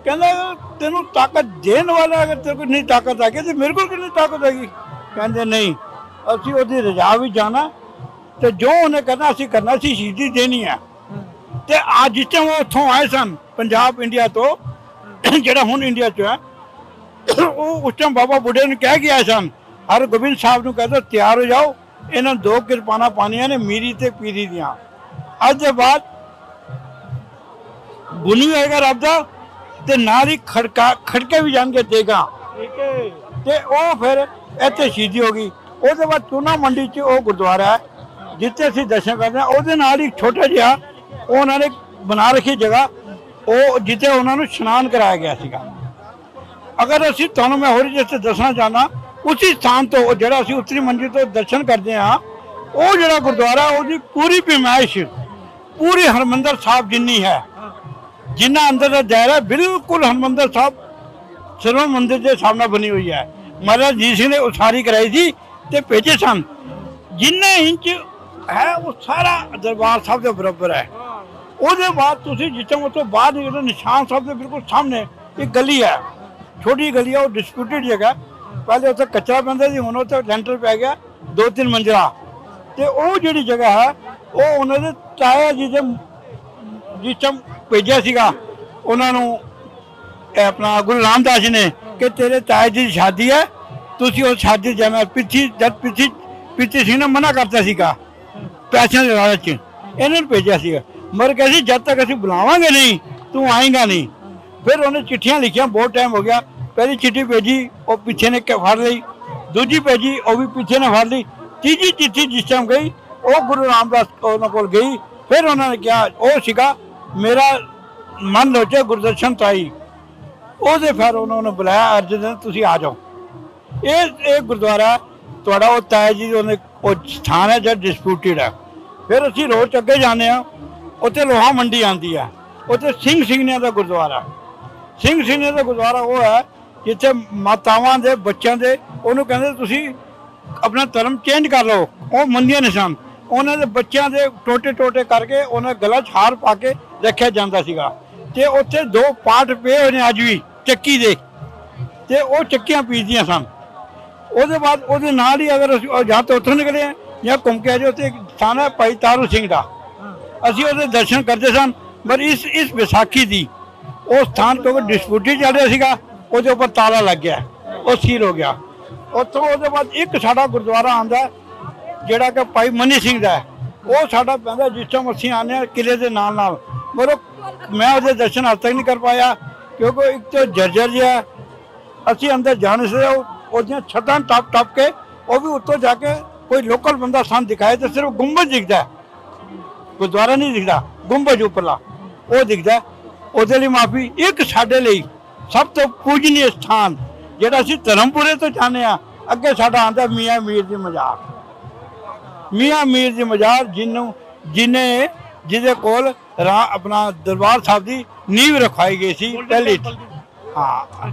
ਕਹਿੰਦਾ ਤੈਨੂੰ ਤਾਕਤ ਦੇਣ ਵਾਲਾ ਅਗਰ ਤੇਰੇ ਕੋਲ ਨਹੀਂ ਤਾਕਤ ਆ ਗਈ ਤੇ ਮੇਰੇ ਕੋਲ ਕਿੰਨੀ ਤਾਕਤ ਹੈਗੀ? ਕਹਿੰਦੇ ਨਹੀਂ, ਅਸੀਂ ਉਹਦੀ ਰਜਾ ਵੀ ਜਾਣਾ ਤੇ ਜੋ ਉਹਨੇ ਕਰਨਾ ਅਸੀਂ ਕਰਨਾ, ਅਸੀਂ ਸ਼ਹੀਦੀ ਦੇਣੀ ਹੈ। ਤੇ ਅੱਜ ਜਿੱਥੇ ਉਹ ਉੱਥੋਂ ਆਏ ਸਨ ਪੰਜਾਬ ਇੰਡੀਆ ਤੋਂ, ਜਿਹੜਾ ਹੁਣ ਇੰਡੀਆ 'ਚ ਹੈ, ਉਹ ਉਸ ਟਾਈਮ ਬਾਬਾ ਬੁੱਢੇ ਨੂੰ ਕਹਿ ਕੇ ਆਏ ਸਨ, ਹਰਗੋਬਿੰਦ ਸਾਹਿਬ ਨੂੰ ਕਹਿੰਦਾ ਤਿਆਰ ਹੋ ਜਾਓ, ਇਹਨਾਂ 2 ਕਿਰਪਾਨਾਂ ਪਾਣੀਆਂ ਨੇ, ਮੀਰੀ ਤੇ ਪੀਰੀ ਦੀਆਂ। ਅੱਜ ਦੇ ਬਾਅਦ ਗੁਣੀ ਹੋਏਗਾ ਰੱਬ ਦਾ ਤੇ ਨਾਲ ਹੀ ਖੜਕੇ ਵੀ ਜਾਣਗੇ ਦੇਗਾ। ਤੇ ਉਹ ਫਿਰ ਇੱਥੇ ਸ਼ਹੀਦੀ ਹੋ ਗਈ। ਉਹਦੇ ਬਾਅਦ ਚੂਨਾ ਮੰਡੀ 'ਚ ਉਹ ਗੁਰਦੁਆਰਾ ਹੈ ਜਿੱਥੇ ਅਸੀਂ ਦਰਸ਼ਨ ਕਰਦੇ ਹਾਂ, ਉਹਦੇ ਨਾਲ ਹੀ ਛੋਟਾ ਜਿਹਾ ਉਹਨਾਂ ਨੇ ਬਣਾ ਰੱਖੀ ਜਗ੍ਹਾ, ਉਹ ਜਿੱਥੇ ਉਹਨਾਂ ਨੂੰ ਇਸ਼ਨਾਨ ਕਰਾਇਆ ਗਿਆ ਸੀਗਾ। ਅਗਰ ਅਸੀਂ ਤੁਹਾਨੂੰ ਮੈਂ ਹੋਰ ਜਿੱਥੇ ਦੱਸਣਾ ਚਾਹੁੰਦਾ, ਉਸੇ ਸਥਾਨ ਤੋਂ ਉਹ ਜਿਹੜਾ ਅਸੀਂ ਉੱਤਰੀ ਮੰਜ਼ਿਲ ਤੋਂ ਦਰਸ਼ਨ ਕਰਦੇ ਹਾਂ, ਉਹ ਜਿਹੜਾ ਗੁਰਦੁਆਰਾ ਉਹਦੀ ਪੂਰੀ ਪੈਮਾਇਸ਼ ਪੂਰੀ ਹਰਮੰਦਰ ਸਾਹਿਬ ਜਿੰਨੀ ਹੈ, ਜਿੰਨਾ ਅੰਦਰ ਦਾ ਦਾਇਰਾ ਬਿਲਕੁਲ ਹਰਮੰਦਰ ਸਾਹਿਬ ਸਰਵ ਮੰਦਿਰ ਦੇ ਸਾਹਮਣੇ ਬਣੀ ਹੋਈ ਹੈ। ਮਹਾਰਾਜ ਜੀ ਸਿੰਘ ਨੇ ਉਸਾਰੀ ਕਰਾਈ ਸੀ ਤੇ ਭੇਜੇ ਸਨ। ਜਿੰਨੇ ਇੰਚ ਹੈ ਉਹ ਸਾਰਾ ਦਰਬਾਰ ਸਾਹਿਬ ਦੇ ਬਰਾਬਰ ਹੈ। ਉਹਦੇ ਬਾਅਦ ਤੁਸੀਂ ਜਿੱਥੋਂ ਉੱਥੋਂ ਬਾਹਰ ਨਿਕਲੋ, ਨਿਸ਼ਾਨ ਸਾਹਿਬ ਦੇ ਬਿਲਕੁਲ ਸਾਹਮਣੇ ਇੱਕ ਗਲੀ ਹੈ, ਛੋਟੀ ਗਲੀ ਹੈ, ਉਹ ਡਿਸਪਿਊਟਡ ਜਗ੍ਹਾ। ਪਹਿਲੇ ਉੱਥੇ ਕੱਚਾ ਪੈਂਦਾ ਸੀ, ਹੁਣ ਉੱਥੇ ਲੈਂਟਰ ਪੈ ਗਿਆ 2-3 ਮੰਜ਼ਿਲਾ। ਤੇ ਉਹ ਜਿਹੜੀ ਜਗ੍ਹਾ ਹੈ ਉਹ ਉਹਨਾਂ ਦੇ ਤਾਇਆ ਜੀ ਦੇ ਜਿਸ ਟਾਈਮ ਭੇਜਿਆ ਸੀਗਾ ਉਹਨਾਂ ਨੂੰ, ਆਪਣਾ ਗੁਰੂ ਰਾਮਦਾਸ ਜੀ ਨੇ, ਕਿ ਤੇਰੇ ਤਾਇਆ ਜੀ ਦੀ ਸ਼ਾਦੀ ਹੈ, ਤੁਸੀਂ ਉਸ ਸ਼ਾਦੀ ਜਾਣਾ। ਪਿੱਛੇ ਸੀ ਨੇ ਮਨਾ ਕਰਤਾ ਸੀਗਾ ਪੈਸਿਆਂ ਦੇ ਲਾਲਚ 'ਚ, ਇਹਨਾਂ ਨੂੰ ਭੇਜਿਆ ਸੀਗਾ। ਮਰ ਕਹਿੰਦੇ ਜਦ ਤੱਕ ਅਸੀਂ ਬੁਲਾਵਾਂਗੇ ਨਹੀਂ ਤੂੰ ਆਏਗਾ ਨਹੀਂ। ਫਿਰ ਉਹਨੇ ਚਿੱਠੀਆਂ ਲਿਖੀਆਂ, ਬਹੁਤ ਟਾਈਮ ਹੋ ਗਿਆ। ਪਹਿਲੀ ਚਿੱਠੀ ਭੇਜੀ, ਉਹ ਪਿੱਛੇ ਨੇ ਫੜ ਲਈ, ਦੂਜੀ ਭੇਜੀ, ਉਹ ਵੀ ਪਿੱਛੇ ਨੇ ਫੜ ਲਈ, ਤੀਜੀ ਚਿੱਠੀ ਜਿਸ ਟਾਈਮ ਗਈ ਉਹ ਗੁਰੂ ਰਾਮਦਾਸ ਉਹਨਾਂ ਕੋਲ ਗਈ। ਫਿਰ ਉਹਨਾਂ ਨੇ ਕਿਹਾ, ਉਹ ਸੀਗਾ ਮੇਰਾ ਮਨ ਲੋਚੇ ਗੁਰਦਰਸ਼ਨ ਤਾਈ, ਉਹਦੇ ਫਿਰ ਉਹਨਾਂ ਨੇ ਬੁਲਾਇਆ, ਅਰਜਨ ਤੁਸੀਂ ਆ ਜਾਓ। ਇਹ ਗੁਰਦੁਆਰਾ ਤੁਹਾਡਾ ਉਹ ਤਾਇਆ ਜੀ ਉਹਨੇ ਉਹ ਸਥਾਨ ਹੈ ਜਿਹੜਾ ਡਿਸਪਿਊਟਡ ਹੈ। ਫਿਰ ਅਸੀਂ ਰੋਜ਼ ਅੱਗੇ ਜਾਂਦੇ ਹਾਂ, ਉੱਥੇ ਲੋਹਾ ਮੰਡੀ ਆਉਂਦੀ ਹੈ, ਉੱਥੇ ਸਿੰਘ ਸਿੰਘਨੀਆਂ ਦਾ ਗੁਰਦੁਆਰਾ। ਸਿੰਘ ਸਿੰਘਨੀਆਂ ਦਾ ਗੁਰਦੁਆਰਾ ਉਹ ਹੈ ਜਿੱਥੇ ਮਾਤਾਵਾਂ ਦੇ ਬੱਚਿਆਂ ਦੇ ਉਹਨੂੰ ਕਹਿੰਦੇ ਤੁਸੀਂ ਆਪਣਾ ਧਰਮ ਚੇਂਜ ਕਰ ਲਓ, ਉਹ ਮੰਨਦੀਆਂ ਨਹੀਂ ਸਨ। ਉਹਨਾਂ ਦੇ ਬੱਚਿਆਂ ਦੇ ਟੋਟੇ ਕਰਕੇ ਉਹਨਾਂ ਗਲਾ 'ਚ ਹਾਰ ਪਾ ਕੇ ਰੱਖਿਆ ਜਾਂਦਾ ਸੀਗਾ। ਤੇ ਉੱਥੇ 2 ਪਾਠ ਪਏ ਹੋਏ ਨੇ ਅੱਜ ਵੀ ਚੱਕੀ ਦੇ, ਤੇ ਉਹ ਚੱਕੀਆਂ ਪੀਸਦੀਆਂ ਸਨ। ਉਹਦੇ ਬਾਅਦ ਉਹਦੇ ਨਾਲ ਹੀ ਅਗਰ ਅਸੀਂ ਜਾਂ ਤਾਂ ਉੱਥੋਂ ਨਿਕਲੇ ਜਾਂ ਘੁੰਮ ਕੇ ਆ ਜਾਓ, ਉੱਥੇ ਸਥਾਨ ਹੈ ਭਾਈ ਤਾਰੂ ਸਿੰਘ ਦਾ। ਅਸੀਂ ਉਹਦੇ ਦਰਸ਼ਨ ਕਰਦੇ ਸਨ। ਪਰ ਇਸ ਵਿਸਾਖੀ ਦੀ ਉਹ ਸਥਾਨ ਕਿਉਂਕਿ ਡਿਸਪਿਊਟੀ ਚੱਲ ਰਿਹਾ ਸੀਗਾ, ਉਹਦੇ ਉੱਪਰ ਤਾਲਾ ਲੱਗ ਗਿਆ, ਉਹ ਸੀਲ ਹੋ ਗਿਆ। ਉੱਥੋਂ ਉਹਦੇ ਬਾਅਦ ਇੱਕ ਸਾਡਾ ਗੁਰਦੁਆਰਾ ਆਉਂਦਾ ਜਿਹੜਾ ਕਿ ਭਾਈ ਮਨੀ ਸਿੰਘ ਦਾ ਹੈ, ਉਹ ਸਾਡਾ ਪੈਂਦਾ ਜਿਸ ਟਾਈਮ ਅਸੀਂ ਆਉਂਦੇ ਹਾਂ ਕਿਲੇ ਦੇ ਨਾਲ। ਪਰ ਮੈਂ ਉਹਦੇ ਦਰਸ਼ਨ ਹੱਦ ਤੱਕ ਨਹੀਂ ਕਰ ਪਾਇਆ ਕਿਉਂਕਿ ਇੱਕ ਤਾਂ ਜਰਜਰ ਜਿਹਾ, ਅਸੀਂ ਅੰਦਰ ਜਾ ਨਹੀਂ ਸਕਦੇ। ਉਹਦੀਆਂ ਛੱਤਾਂ ਟੱਪ ਕੇ, ਉਹ ਵੀ ਉੱਤੋਂ ਜਾ ਕੇ ਕੋਈ ਲੋਕਲ ਬੰਦਾ ਸਾਨੂੰ ਦਿਖਾਏ ਤਾਂ ਸਿਰਫ ਗੁੰਬਦ ਦਿਖਦਾ, ਗੁਰਦੁਆਰਾ ਨਹੀਂ ਦਿਖਦਾ, ਗੁੰਬਦ ਉੱਪਰਲਾ ਉਹ ਦਿਖਦਾ। ਉਹਦੇ ਲਈ ਮਾਫੀ। ਇੱਕ ਸਾਡੇ ਲਈ ਸਭ ਤੋਂ ਪੂਜਨੀय ਸਥਾਨ ਜਿਹੜਾ ਅਸੀਂ ਧਰਮਪੁਰੇ ਤੋਂ ਜਾਂਦੇ ਹਾਂ, ਅੱਗੇ ਸਾਡਾ ਆਉਂਦਾ ਮੀਆਂ ਮੀਰ ਦੀ ਮਜ਼ਾਰ। ਮੀਆਂ ਮੀਰ ਦੀ ਮਜ਼ਾਰ ਜਿਹਦੇ ਕੋਲ ਆਪਣਾ ਦਰਬਾਰ ਸਾਹਿਬ ਦੀ ਨੀਂਹ ਰਖਾਈ ਗਈ ਸੀ ਪਹਿਲੀ। ਹਾਂ,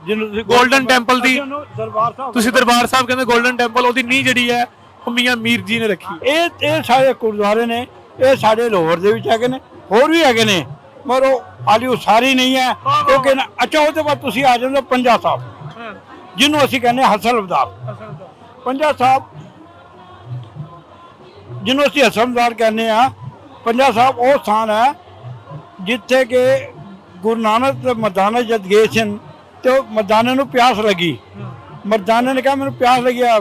ਜਿਹਨੂੰ ਤੁਸੀਂ ਗੋਲਡਨ ਟੈਂਪਲ ਦੀ ਦਰਬਾਰ ਸਾਹਿਬ, ਤੁਸੀਂ ਦਰਬਾਰ ਸਾਹਿਬ ਕਹਿੰਦੇ ਗੋਲਡਨ ਟੈਂਪਲ, ਉਹਦੀ ਨੀਂਹ ਜਿਹੜੀ ਹੈ ਉਹ ਮੀਆਂ ਮੀਰ ਜੀ ਨੇ ਰੱਖੀ। ਇਹ ਸਾਰੇ ਗੁਰਦੁਆਰੇ ਨੇ, ਇਹ ਸਾਡੇ ਲਾਹੌਰ ਦੇ ਵਿੱਚ ਹੈਗੇ ਨੇ, ਹੋਰ ਵੀ ਹੈਗੇ ਨੇ, ਮਗਰ ਉਹ ਆਲੀ ਉਸਾਰੀ ਨਹੀਂ ਹੈ ਕਿਉਂਕਿ ਅੱਛਾ। ਉਹਦੇ ਬਾਅਦ ਤੁਸੀਂ ਆ ਜਾਂਦੇ ਪੰਜਾ ਸਾਹਿਬ। ਜਿਹਨੂੰ ਅਸੀਂ ਕਹਿੰਦੇ ਹਸਨ ਅਬਦਾਲ। ਪੰਜਾ ਸਾਹਿਬ ਜਿਹਨੂੰ ਅਸੀਂ ਹਸਨ ਅਬਦਾਲ ਕਹਿੰਦੇ ਆ, ਪੰਜਾ ਸਾਹਿਬ ਉਹ ਸਥਾਨ ਹੈ ਜਿੱਥੇ ਕਿ ਗੁਰੂ ਨਾਨਕ ਦੇ ਮਰਦਾਨੇ ਜਦ ਗਏ ਸਨ ਤੇ ਉਹ ਮਰਦਾਨੇ ਨੂੰ ਪਿਆਸ ਲੱਗੀ। ਮਰਦਾਨੇ ਨੇ ਕਿਹਾ ਮੈਨੂੰ ਪਿਆਸ ਲੱਗਿਆ।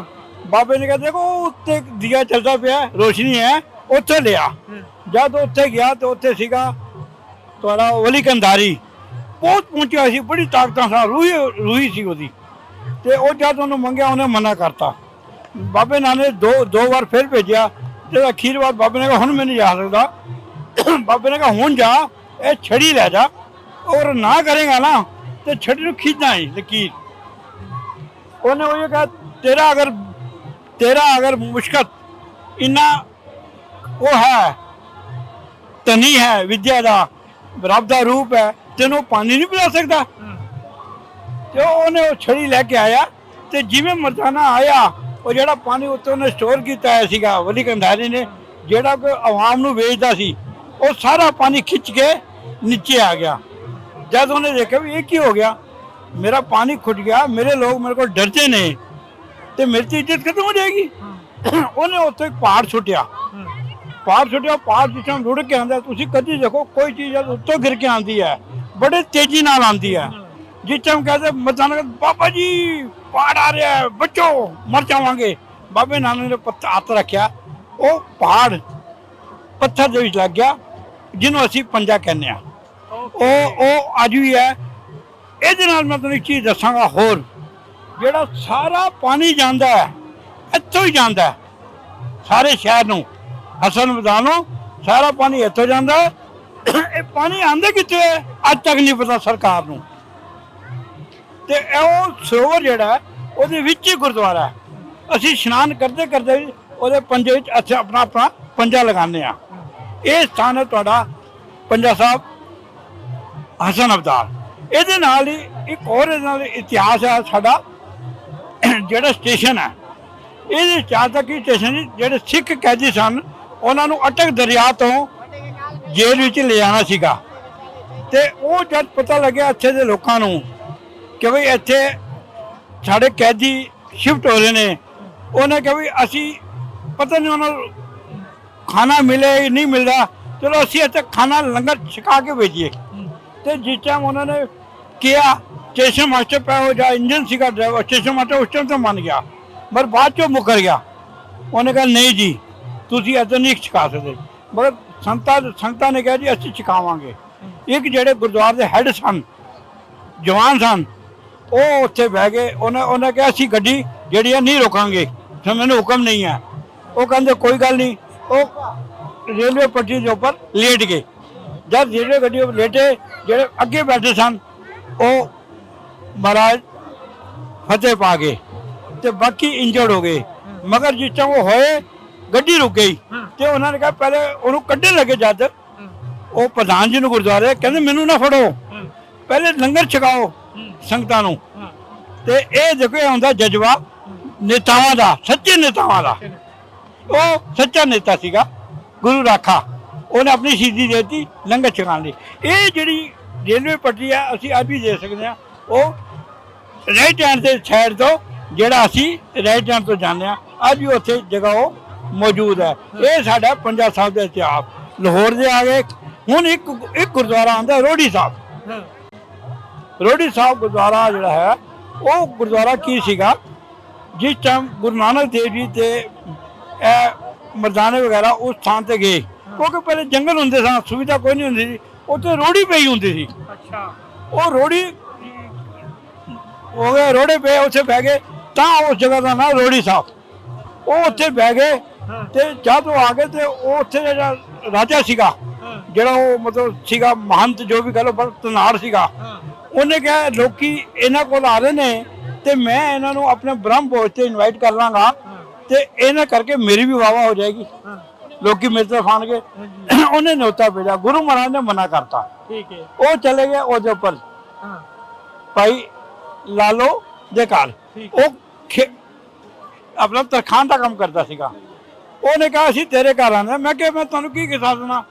ਬਾਬੇ ਨੇ ਕਿਹਾ ਦੇਖੋ ਉੱਤੇ ਦੀਆ ਚੱਲਦਾ ਪਿਆ, ਰੋਸ਼ਨੀ ਹੈ, ਉੱਥੇ ਲਿਆ। ਜਦ ਉੱਥੇ ਗਿਆ ਤੇ ਉੱਥੇ ਸੀਗਾ ਤੁਹਾਡਾ ਵਲੀ ਕੰਧਾਰੀ, ਬਹੁਤ ਪਹੁੰਚਿਆ ਸੀ, ਬੜੀ ਤਾਕਤਾਂ ਨਾਲ, ਰੂਹੀ ਸੀ ਉਹਦੀ। ਤੇ ਉਹ ਜਦ ਉਹਨੂੰ ਮੰਗਿਆ ਉਹਨੇ ਮਨਾ ਕਰਤਾ। ਬਾਬੇ ਨਾਨੇ ਦੋ ਵਾਰ ਫਿਰ ਭੇਜਿਆ ਤੇ ਅਖੀਰ ਵਾਰ ਬਾਬੇ ਨੇ ਕਿਹਾ ਹੁਣ ਮੈਂ ਨਹੀਂ ਜਾ ਸਕਦਾ। ਬਾਬੇ ਨੇ ਕਿਹਾ ਹੁਣ ਜਾ, ਇਹ ਛੜੀ ਲੈ ਜਾ, ਔਰ ਨਾ ਕਰੇਗਾ ਨਾ ਤੇ ਛੜੀ ਨੂੰ ਖਿੱਚਣਾ ਹੀ ਲਕੀਰ। ਉਹਨੇ ਉਹ ਕਿਹਾ ਤੇਰਾ ਅਗਰ ਮੁਸ਼ਕਲ ਇੰਨਾ ਉਹ ਹੈ, ਧਨੀ ਹੈ, ਵਿਦਿਆ ਦਾ ਰੱਬ ਦਾ ਰੂਪ ਹੈ, ਤੈਨੂੰ ਪਾਣੀ ਨਹੀਂ ਪਿਲਾ ਸਕਦਾ। ਤੇ ਉਹਨੇ ਉਹ ਛੜੀ ਲੈ ਕੇ ਆਇਆ ਤੇ ਜਿਵੇਂ ਮਰਦਾਨਾ ਆਇਆ, ਉਹ ਜਿਹੜਾ ਪਾਣੀ ਉੱਤੇ ਉਹਨੇ ਸਟੋਰ ਕੀਤਾ ਹੋਇਆ ਸੀਗਾ ਵਲੀ ਕੰਧਾਰੀ ਨੇ, ਜਿਹੜਾ ਕੋਈ ਆਵਾਮ ਨੂੰ ਵੇਚਦਾ ਸੀ, ਉਹ ਸਾਰਾ ਪਾਣੀ ਖਿੱਚ ਕੇ ਨੀਚੇ ਆ ਗਿਆ। ਜਦ ਉਹਨੇ ਦੇਖਿਆ ਵੀ ਇਹ ਕੀ ਹੋ ਗਿਆ, ਮੇਰਾ ਪਾਣੀ ਖੁੱਟ ਗਿਆ, ਮੇਰੇ ਲੋਕ ਮੇਰੇ ਕੋਲ ਡਰਦੇ ਨੇ ਤੇ ਮੇਰੀ ਤਾਂ ਇੱਜ਼ਤ ਖਤਮ ਹੋ ਜਾਏਗੀ। ਉਹਨੇ ਉੱਥੇ ਇੱਕ ਪਹਾੜ ਸੁੱਟਿਆ। ਪਹਾੜ ਜਿਸ ਤਰ੍ਹਾਂ ਰੁੜ ਕੇ ਆਉਂਦਾ, ਤੁਸੀਂ ਕਦੀ ਦੇਖੋ ਕੋਈ ਚੀਜ਼ ਉੱਤੋਂ ਗਿਰ ਕੇ ਆਉਂਦੀ ਹੈ, ਬੜੇ ਤੇਜ਼ੀ ਨਾਲ ਆਉਂਦੀ ਹੈ। ਜਿਸ ਟਾਈਮ ਕਹਿੰਦੇ ਮਰਦਾਨਾ ਬਾਬਾ ਜੀ ਪਹਾੜ ਆ ਰਿਹਾ ਹੈ, ਬੱਚੋ ਮਰ ਜਾਵਾਂਗੇ। ਬਾਬੇ ਨਾਨਕ ਨੇ ਹੱਥ ਰੱਖਿਆ, ਉਹ ਪਹਾੜ ਪੱਥਰ ਦੇ ਵਿੱਚ ਲੱਗ ਗਿਆ, ਜਿਹਨੂੰ ਅਸੀਂ ਪੰਜਾ ਕਹਿੰਦੇ ਆ। ਉਹ ਅੱਜ ਵੀ ਹੈ। ਇਹਦੇ ਨਾਲ ਮੈਂ ਤੁਹਾਨੂੰ ਇੱਕ ਚੀਜ਼ ਦੱਸਾਂਗਾ ਹੋਰ, ਜਿਹੜਾ ਸਾਰਾ ਪਾਣੀ ਜਾਂਦਾ ਹੈ ਇੱਥੋਂ ਹੀ ਜਾਂਦਾ ਹੈ ਸਾਰੇ ਸ਼ਹਿਰ ਨੂੰ, ਹਸਨ ਅਬਦਾਲ ਨੂੰ ਸਾਰਾ ਪਾਣੀ ਇੱਥੋਂ ਜਾਂਦਾ ਹੈ। ਇਹ ਪਾਣੀ ਆਉਂਦਾ ਕਿੱਥੇ ਹੈ ਅੱਜ ਤੱਕ ਨਹੀਂ ਪਤਾ ਸਰਕਾਰ ਨੂੰ। ਤੇ ਉਹ ਸਰੋਵਰ ਜਿਹੜਾ ਉਹਦੇ ਵਿੱਚ ਹੀ ਗੁਰਦੁਆਰਾ ਹੈ। ਅਸੀਂ ਇਸ਼ਨਾਨ ਕਰਦੇ ਕਰਦੇ ਉਹਦੇ ਪੰਜੇ ਵਿੱਚ ਅਸੀਂ ਆਪਣਾ ਪੰਜਾ ਲਗਾਉਂਦੇ ਆ। ਇਹ ਸਥਾਨ ਹੈ ਤੁਹਾਡਾ ਪੰਜਾ ਸਾਹਿਬ ਹਸਨ ਅਬਦਾਲ। ਇਹਦੇ ਨਾਲ ਹੀ ਇੱਕ ਹੋਰ ਇਹਦੇ ਨਾਲ ਇਤਿਹਾਸ ਹੈ ਸਾਡਾ, ਜਿਹੜਾ ਸਟੇਸ਼ਨ ਹੈ ਇਹਦੇ ਇਤਿਹਾਸ ਦਾ ਕੀ ਸਟੇਸ਼ਨ ਸੀ, ਜਿਹੜੇ ਸਿੱਖ ਕੈਦੀ ਸਨ ਉਹਨਾਂ ਨੂੰ ਅਟਕ ਦਰਿਆ ਤੋਂ ਜੇਲ੍ਹ ਵਿੱਚ ਲਿਜਾਣਾ ਸੀਗਾ। ਤੇ ਉਹ ਜਦ ਪਤਾ ਲੱਗਿਆ ਇੱਥੇ ਦੇ ਲੋਕਾਂ ਨੂੰ ਕਿ ਬਈ ਇੱਥੇ ਸਾਡੇ ਕੈਦੀ ਸ਼ਿਫਟ ਹੋ ਰਹੇ ਨੇ, ਉਹਨੇ ਕਿਹਾ ਵੀ ਅਸੀਂ ਪਤਾ ਨਹੀਂ ਉਹਨਾਂ ਨੂੰ ਖਾਣਾ ਮਿਲੇ ਨਹੀਂ ਮਿਲਦਾ, ਚਲੋ ਅਸੀਂ ਇੱਥੇ ਖਾਣਾ ਲੰਗਰ ਛਕਾ ਕੇ ਭੇਜੀਏ। ਤੇ ਜਿਸ ਟਾਈਮ ਉਹਨਾਂ ਨੇ ਕਿਹਾ, ਸਟੇਸ਼ਨ ਮਾਸਟਰ ਪੈ ਹੋ ਜਾ ਇੰਜਨ ਸੀਗਾ ਡਰਾਈਵਰ, ਸਟੇਸ਼ਨ ਮਾਸਟਰ ਉਸ ਟਾਈਮ ਤੋਂ ਮੰਨ ਗਿਆ, ਪਰ ਬਾਅਦ ਚੋਂ ਮੁੱਕਰ ਗਿਆ। ਉਹਨੇ ਕਿਹਾ ਨਹੀਂ ਜੀ ਤੁਸੀਂ ਇੱਥੇ ਨਹੀਂ ਛਕਾ ਸਕਦੇ, ਮਗਰ ਸੰਗਤਾਂ ਨੇ ਕਿਹਾ ਜੀ ਅਸੀਂ ਛਕਾਵਾਂਗੇ। ਇੱਕ ਜਿਹੜੇ ਗੁਰਦੁਆਰੇ ਦੇ ਹੈੱਡ ਸਨ, ਜਵਾਨ ਸਨ, ਉਹ ਉੱਥੇ ਬਹਿ ਗਏ। ਉਹਨੇ ਕਿਹਾ ਅਸੀਂ ਗੱਡੀ ਜਿਹੜੀ ਹੈ ਨਹੀਂ ਰੋਕਾਂਗੇ, ਮੈਨੂੰ ਹੁਕਮ ਨਹੀਂ ਹੈ। ਉਹ ਕਹਿੰਦੇ ਕੋਈ ਗੱਲ ਨਹੀਂ। ਉਹ ਰੇਲਵੇ ਪੱਟੀ ਦੇ ਉੱਪਰ ਲੇਟ ਗਏ। ਜਦ ਰੇਲਵੇ ਗੱਡੀ ਉੱਪਰ ਲੇਟੇ, ਜਿਹੜੇ ਅੱਗੇ ਬੈਠੇ ਸਨ ਉਹ ਮਹਾਰਾਜ ਫਤਿਹ ਪਾ ਗਏ ਤੇ ਬਾਕੀ ਇੰਜਰਡ ਹੋ ਗਏ। ਮਗਰ ਜਿਸ ਤਰ੍ਹਾਂ ਉਹ ਹੋਏ ਗੱਡੀ ਰੁਕ ਗਈ ਤੇ ਉਹਨਾਂ ਨੇ ਕਿਹਾ ਪਹਿਲੇ ਉਹਨੂੰ ਕੱਢਣ ਲੱਗੇ, ਜਦ ਉਹ ਪ੍ਰਧਾਨ ਜੀ ਨੂੰ ਗੁਰਦੁਆਰੇ ਕਹਿੰਦੇ ਮੈਨੂੰ ਨਾ ਫੜੋ, ਪਹਿਲੇ ਲੰਗਰ ਛਕਾਓ ਸੰਗਤਾਂ ਨੂੰ। ਤੇ ਇਹ ਦੇਖੋ ਇਹ ਹੁੰਦਾ ਜਜ਼ਬਾ ਨੇਤਾਵਾਂ ਦਾ, ਸੱਚੇ ਨੇਤਾਵਾਂ ਦਾ। ਉਹ ਸੱਚਾ ਨੇਤਾ ਸੀਗਾ ਗੁਰੂ ਰਾਖਾ, ਉਹਨੇ ਆਪਣੀ ਸ਼ਹੀਦੀ ਦੇ ਦਿੱਤੀ ਲੰਗਰ ਛਕਾਉਣ ਲਈ। ਇਹ ਜਿਹੜੀ ਰੇਲਵੇ ਪਟੜੀ ਹੈ ਅਸੀਂ ਅੱਜ ਵੀ ਦੇ ਸਕਦੇ ਹਾਂ, ਉਹ ਰਾਈਟ ਹੈਂਡ ਦੇ ਸਾਈਡ ਤੋਂ ਜਿਹੜਾ ਅਸੀਂ ਰਾਈਟ ਹੈਂਡ ਤੋਂ ਜਾਂਦੇ ਹਾਂ, ਅੱਜ ਵੀ ਉੱਥੇ ਜਗ੍ਹਾ ਉਹ ਮੌਜੂਦ ਹੈ। ਇਹ ਸਾਡਾ ਪੰਜਾ ਸਾਹਿਬ ਦਾ ਇਤਿਹਾਸ। ਲਾਹੌਰ ਦੇ ਆ ਗਏ, ਹੁਣ ਇੱਕ ਗੁਰਦੁਆਰਾ ਆਉਂਦਾ ਰੋੜੀ ਸਾਹਿਬ। ਰੋੜੀ ਸਾਹਿਬ ਗੁਰਦੁਆਰਾ ਜਿਹੜਾ ਹੈ, ਉਹ ਗੁਰਦੁਆਰਾ ਕੀ ਸੀਗਾ, ਜਿਸ ਟਾਈਮ ਗੁਰੂ ਨਾਨਕ ਦੇਵ ਜੀ ਤੇ ਇਹ ਮਰਦਾਨੇ ਵਗੈਰਾ ਉਸ ਥਾਂ ਤੇ ਗਏ, ਕਿਉਂਕਿ ਪਹਿਲੇ ਜੰਗਲ ਹੁੰਦੇ ਸਨ, ਸੁਵਿਧਾ ਕੋਈ ਨਹੀਂ ਹੁੰਦੀ ਸੀ, ਉੱਥੇ ਰੋੜੀ ਪਈ ਹੁੰਦੀ ਸੀ। ਉਹ ਰੋੜੀ ਹੋ ਗਏ, ਰੋੜੇ ਪਏ, ਉੱਥੇ ਬਹਿ ਗਏ, ਤਾਂ ਉਸ ਜਗ੍ਹਾ ਦਾ ਨਾਮ ਰੋੜੀ ਸਾਹਿਬ। ਉਹ ਉੱਥੇ ਬਹਿ ਗਏ ਤੇ ਜਦ ਉਹ ਆ ਗਏ ਤੇ ਉਹ ਉੱਥੇ ਜਿਹੜਾ ਰਾਜਾ ਸੀਗਾ, ਜਿਹੜਾ ਉਹ ਮਤਲਬ ਸੀਗਾ ਮਹੰਤ ਜੋ ਵੀ ਕਹ ਲਓ, ਪਰ ਤਨਾਰ ਸੀਗਾ, ਉਹਨੇ ਕਿਹਾ ਲੋਕੀ ਇਹਨਾਂ ਕੋਲ ਆ ਰਹੇ ਨੇ ਤੇ ਮੈਂ ਇਹਨਾਂ ਨੂੰ ਆਪਣੇ ਬ੍ਰਹਮ ਭੋਜ ਤੇ ਇਨਵਾਈਟ ਕਰ ਲਾਂਗਾ ਤੇ ਇਹਨਾਂ ਕਰਕੇ ਮੇਰੀ ਵੀ ਵਾਵਾ ਹੋ ਜਾਏਗੀ, ਲੋਕੀ ਮੇਰੇ ਤਰਫ ਆਣਗੇ। ਉਹਨੇ ਨੋਤਾ ਭੇਜਾ, ਗੁਰੂ ਮਹਾਰਾਜ ਨੇ ਮਨਾ ਕਰਤਾ। ਠੀਕ ਹੈ, ਉਹ ਚਲੇ ਗਏ ਉਹਦੇ ਉੱਪਰ ਭਾਈ ਲਾਲੋ ਦੇ ਘਰ। ਉਹ ਆਪਣਾ ਤਰਖਾਨ ਦਾ ਕੰਮ ਕਰਦਾ ਸੀਗਾ। ਉਹਨੇ ਕਿਹਾ ਅਸੀਂ ਤੇਰੇ ਘਰ ਆਣਾ। ਮੈਂ ਕਿਹਾ ਮੈਂ ਤੁਹਾਨੂੰ ਕੀ ਕਿਸਾ ਦੇਣਾ,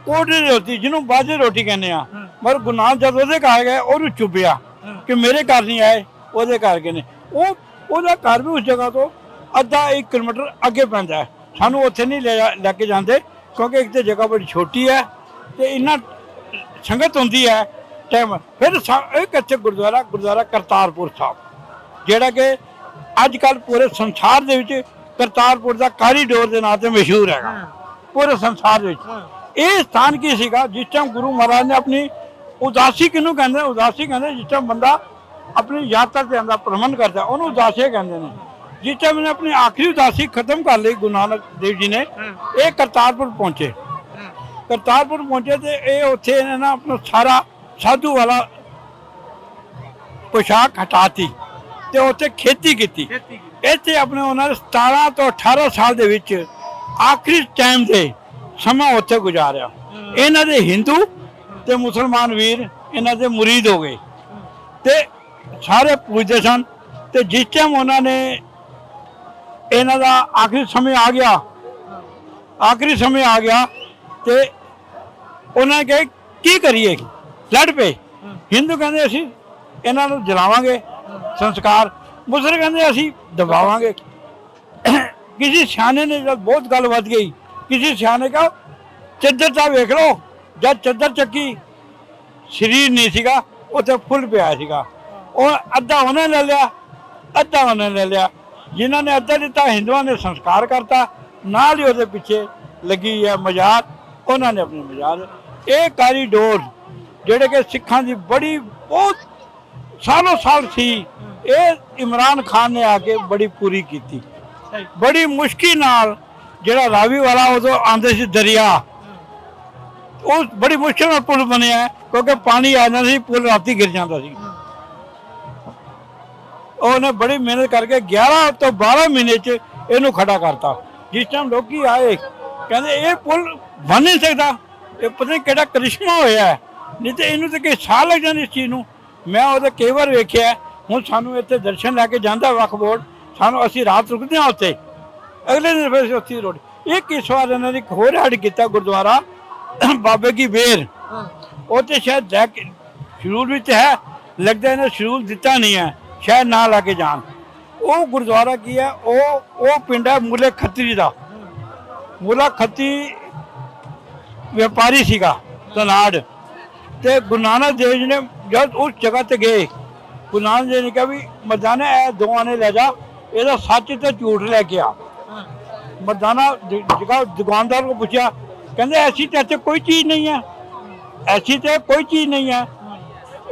ਕੋਟੇ ਦੀ ਰੋਟੀ ਜਿਹਨੂੰ ਬਾਜੇ ਰੋਟੀ ਕਹਿੰਦੇ ਆ। ਮਗਰ ਗੁਰੂ ਨਾਨਕ ਜਦ ਉਹਦੇ ਘਰ ਗਏ ਉਹਨੂੰ ਚੁੱਭਿਆ ਕਿ ਮੇਰੇ ਘਰ ਨਹੀਂ ਆਏ, ਉਹਦੇ ਘਰ ਗਏ ਨੇ। ਉਹਦਾ ਘਰ ਵੀ ਉਸ ਜਗ੍ਹਾ ਤੋਂ ਅੱਧਾ 1 ਕਿਲੋਮੀਟਰ ਅੱਗੇ ਪੈਂਦਾ ਹੈ। ਸਾਨੂੰ ਉੱਥੇ ਨਹੀਂ ਲੈ ਕੇ ਜਾਂਦੇ ਕਿਉਂਕਿ ਇੱਕ ਤਾਂ ਜਗ੍ਹਾ ਬੜੀ ਛੋਟੀ ਹੈ ਤੇ ਇੰਨਾ ਸੰਗਤ ਹੁੰਦੀ ਹੈ ਟਾਈਮ। ਫਿਰ ਇੱਕ ਇੱਥੇ ਗੁਰਦੁਆਰਾ ਕਰਤਾਰਪੁਰ ਸਾਹਿਬ, ਜਿਹੜਾ ਕਿ ਅੱਜ ਕੱਲ੍ਹ ਪੂਰੇ ਸੰਸਾਰ ਦੇ ਵਿੱਚ ਕਰਤਾਰਪੁਰ ਦਾ ਕਾਰੀਡੋਰ ਦੇ ਨਾਂ ਤੇ ਮਸ਼ਹੂਰ ਹੈਗਾ ਪੂਰੇ ਸੰਸਾਰ ਦੇ ਵਿੱਚ। ਇਹ ਸਥਾਨ ਕੀ ਸੀਗਾ ਜਿਸ ਟਾਈਮ ਗੁਰੂ ਮਹਾਰਾਜ ਨੇ ਆਪਣੀ ਉਦਾਸੀ, ਕਿਹਨੂੰ ਕਹਿੰਦੇ ਉਦਾਸੀ ਕਹਿੰਦੇ ਜਿਸ ਟਾਈਮ ਬੰਦਾ ਆਪਣੀ ਯਾਤਰਾ ਤੇ ਆਉਂਦਾ, ਭ੍ਰਮਣ ਕਰਦਾ, ਉਹਨੂੰ ਉਦਾਸੀ ਕਹਿੰਦੇ ਨੇ। ਜਿਸ ਟਾਈਮ ਨੇ ਆਪਣੀ ਆਖਰੀ ਉਦਾਸੀ ਖਤਮ ਕਰ ਲਈ ਗੁਰੂ ਨਾਨਕ ਦੇਵ ਜੀ ਨੇ, ਇਹ ਕਰਤਾਰਪੁਰ ਪਹੁੰਚੇ। ਕਰਤਾਰਪੁਰ ਪਹੁੰਚੇ ਤੇ ਇਹ ਉੱਥੇ ਇਹਨਾਂ ਨੇ ਆਪਣਾ ਸਾਰਾ ਸਾਧੂ ਵਾਲਾ ਪੋਸ਼ਾਕ ਹਟਾਤੀ ਤੇ ਉੱਥੇ ਖੇਤੀ ਕੀਤੀ। ਇੱਥੇ ਆਪਣੇ ਉਹਨਾਂ ਨੇ 17 ਤੋਂ 18 ਸਾਲ ਦੇ ਵਿੱਚ ਆਖਰੀ ਟਾਈਮ ਦੇ ਸਮਾਂ ਉੱਥੇ ਗੁਜ਼ਾਰਿਆ। ਇਹਨਾਂ ਦੇ ਹਿੰਦੂ ਤੇ ਮੁਸਲਮਾਨ ਵੀਰ ਇਹਨਾਂ ਦੇ ਮੁਰੀਦ ਹੋ ਗਏ ਤੇ ਸਾਰੇ ਪੁੱਜਦੇ ਸਨ। ਤੇ ਜਿਸ ਟਾਈਮ ਉਹਨਾਂ ਨੇ ਇਹਨਾਂ ਦਾ ਆਖਰੀ ਸਮੇਂ ਆ ਗਿਆ ਤੇ ਉਹਨਾਂ ਨੇ ਕਿਹਾ ਕੀ ਕਰੀਏ, ਲੜ ਪਏ। ਹਿੰਦੂ ਕਹਿੰਦੇ ਅਸੀਂ ਇਹਨਾਂ ਨੂੰ ਜਲਾਵਾਂਗੇ ਸੰਸਕਾਰ, ਮੁਸਲਮਾਨ ਕਹਿੰਦੇ ਅਸੀਂ ਦਬਾਵਾਂਗੇ। ਕਿਸੇ ਸਿਆਣੇ ਨੇ ਜਦ ਬਹੁਤ ਗੱਲ ਵੱਧ ਗਈ, ਕਿਸੇ ਸਿਆਣੇ ਕਹਾ ਚੱਦਰ ਤਾਂ ਵੇਖ ਲਓ। ਜਦ ਚੱਦਰ ਚੱਕੀ ਸਰੀਰ ਨਹੀਂ ਸੀਗਾ, ਉੱਥੇ ਫੁੱਲ ਪਿਆ ਸੀਗਾ। ਉਹ ਅੱਧਾ ਉਹਨੇ ਲੈ ਲਿਆ, ਅੱਧਾ ਉਹਨੇ ਲੈ ਲਿਆ। ਜਿਨ੍ਹਾਂ ਨੇ ਅੱਧਾ ਦਿੱਤਾ ਹਿੰਦੂਆਂ ਨੇ ਸੰਸਕਾਰ ਕਰਤਾ, ਨਾਲ ਹੀ ਉਹਦੇ ਪਿੱਛੇ ਲੱਗੀ ਹੈ ਮਜ਼ਾਰ, ਉਹਨਾਂ ਨੇ ਆਪਣੀ ਮਜ਼ਾਰ। ਇਹ ਕਾਰੀਡੋਰ ਜਿਹੜੇ ਕਿ ਸਿੱਖਾਂ ਦੀ ਬਹੁਤ ਸਾਲੋਂ ਸਾਲ ਸੀ, ਇਹ ਇਮਰਾਨ ਖਾਨ ਨੇ ਆ ਕੇ ਬੜੀ ਪੂਰੀ ਕੀਤੀ। ਬੜੀ ਮੁਸ਼ਕਿਲ ਨਾਲ ਜਿਹੜਾ ਰਾਵੀ ਵਾਲਾ ਉਦੋਂ ਆਉਂਦੇ ਸੀ ਦਰਿਆ, ਉਹ ਬੜੀ ਮੁਸ਼ਕਿਲ ਨਾਲ ਪੁਲ ਬਣਿਆ ਕਿਉਂਕਿ ਪਾਣੀ ਆ ਜਾਂਦਾ ਸੀ, ਪੁਲ ਰਾਤੀ ਗਿਰ ਜਾਂਦਾ ਸੀ। ਉਹਨੇ ਬੜੀ ਮਿਹਨਤ ਕਰਕੇ 11 ਤੋਂ 12 ਮਹੀਨੇ 'ਚ ਇਹਨੂੰ ਖੜਾ ਕਰਤਾ। ਜਿਸ ਟਾਈਮ ਲੋਕੀ ਆਏ ਕਹਿੰਦੇ ਇਹ ਪੁਲ ਬਣ ਨਹੀਂ ਸਕਦਾ, ਇਹ ਪਤਾ ਨਹੀਂ ਕਿਹੜਾ ਕਰਿਸ਼ਮਾ ਹੋਇਆ, ਨਹੀਂ ਤੇ ਇਹਨੂੰ ਤਾਂ ਕਈ ਸਾਲ ਲੱਗ ਜਾਂਦੇ ਇਸ ਚੀਜ਼ ਨੂੰ। ਮੈਂ ਉਹਦੇ ਕਈ ਵਾਰ ਵੇਖਿਆ। ਹੁਣ ਸਾਨੂੰ ਇੱਥੇ ਦਰਸ਼ਨ ਲੈ ਕੇ ਜਾਂਦਾ ਵਕਫ ਬੋਰਡ, ਅਸੀਂ ਰਾਤ ਰੁਕਦੇ ਹਾਂ ਉੱਥੇ, ਅਗਲੇ ਦਿਨ ਫਿਰ ਉੱਥੇ ਰੋਡ। ਇੱਕ ਇਸ ਵਾਰ ਇਹਨਾਂ ਨੇ ਇੱਕ ਹੋਰ ਐਡ ਕੀਤਾ ਗੁਰਦੁਆਰਾ ਬਾਬੇ ਕੀ ਬੇਰ, ਉਹ ਤੇ ਸ਼ਾਇਦ ਸ਼ਡਿਊਲ ਵਿੱਚ ਹੈ, ਲੱਗਦਾ ਇਹਨੇ ਸ਼ਡਿਊਲ ਦਿੱਤਾ ਨਹੀਂ ਹੈ, ਸ਼ਾਇਦ ਨਾ ਲਾ ਕੇ ਜਾਣ। ਉਹ ਗੁਰਦੁਆਰਾ ਕੀ ਹੈ, ਉਹ ਪਿੰਡ ਹੈ ਮੁੱਲੇ ਖੱਤਰੀ ਦਾ। ਮੁੱਲਾ ਖੱਤਰੀ ਵਪਾਰੀ ਸੀਗਾ ਧਨਾੜ, ਤੇ ਗੁਰੂ ਨਾਨਕ ਦੇਵ ਜੀ ਨੇ ਜਦ ਉਸ ਜਗ੍ਹਾ ਤੇ ਗਏ, ਗੁਰੂ ਨਾਨਕ ਦੇਵ ਨੇ ਕਿਹਾ ਵੀ ਮਰਦਾਨਾ ਇਹ ਦੋਵਾਂ ਨੇ ਲੈ ਜਾ, ਇਹਦਾ ਸੱਚ ਤੇ ਝੂਠ ਲੈ ਕੇ ਆ। ਮਰਦਾਨਾ ਦੁਕਾਨਦਾਰ को पूछा, कहते ऐसी तो ऐसे कोई चीज़ नहीं है, ऐसी तो कोई चीज़ नहीं है।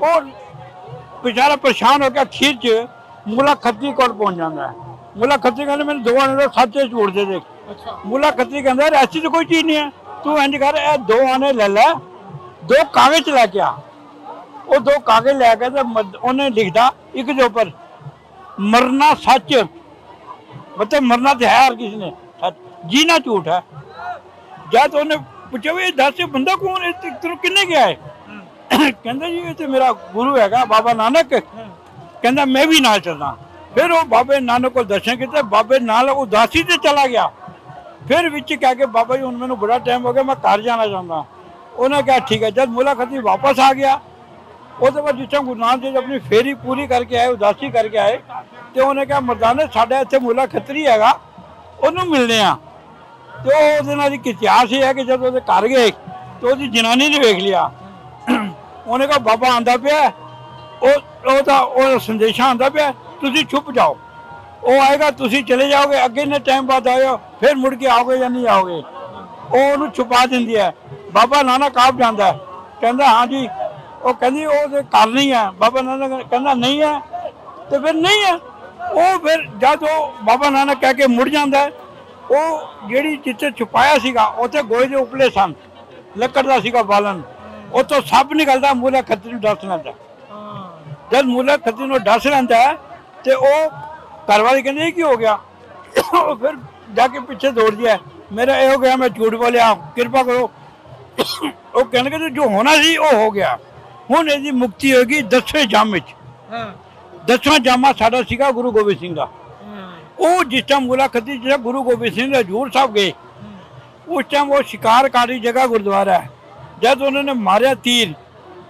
और बेचारा परेशान होकर अखीर च मुला खत्री कोल पहुंच जाता है। मुला खत्री कहते मैंने दोवां ने सच झूठ दे देख। मुला खत्री कहता है ऐसी तो कोई चीज़ नहीं है, तू इंज कर दो आने ले लै, 2 कागज लैके आ। वो 2 कागज लैके उन्हें लिखता एक के ऊपर मरना सच, मतलब मरना तो है हर किसी ने, सच जीना झूठ है। जब उन्हें पूछा भी दस बंदा कौन है, तेन किन्ने गया है, कहता जी ये तो मेरा गुरु है बाबा नानक, कहता मैं भी नाल चलना। फिर वो बाबे नानक को दर्शन किए, बाबे नाल उदासी से चला गया। फिर विच कह के बाबा जी हूँ मैंने बड़ा टाइम हो गया, मैं घर जाना चाहता। उन्हें कहा ठीक है। जब मुला खत्री वापस आ गया, उसके बाद जिस टाइम गुरु नानक देव अपनी फेरी पूरी करके आए, उदासी करके आए, तो उन्हें कहा मरदाने साढ़े इतने मुला खत्री है, उन्होंने मिलने आ। तो वो इतिहास ये है कि जब वो घर गए तो वो जनानी ने वेख लिया। उन्हें कहा बाबा आंदा पिया, संदेशा आंदा पिया, तुम छुप जाओ, वो आएगा तुम चले जाओगे, अगे ने टाइम बाद आए फिर मुड़ के आओगे या नहीं आओगे। वो छुपा देंदी है। बाबा नानक आप जाता है, कहता हाँ जी, वो कहती वो घर नहीं है। बाबा नानक कहता नहीं है, तो फिर नहीं है। वो फिर जब वो बाबा नानक कह के मुड़ जाता है, वो जी जिते छुपाया सीगा उत्थे गोए के उपले सन, लकड़ का सीगा बालन, वो तो सब निकलता मूला खत्री दस लैंदा। जब मूला खत्री दस लैंदा है तो वो घरवाली कहती की हो गया, फिर जाके पीछे दौड़ दिया, मेरा ये हो गया, मैं झूठ बोलिया, कृपा करो। वो कहने के जो होना सी वो हो गया। हुण इसकी मुक्ति होगी 10वें जाम। 10वां जामा साडा सीगा गुरु गोबिंद सिंह का। वो जिस टाइम मुला खत्री जिस गुरु गोबिंद सिंह हजूर साहब गए, उस टाइम वो शिकारकारी जगह गुरुद्वारा है। जब उन्होंने मारिया तीर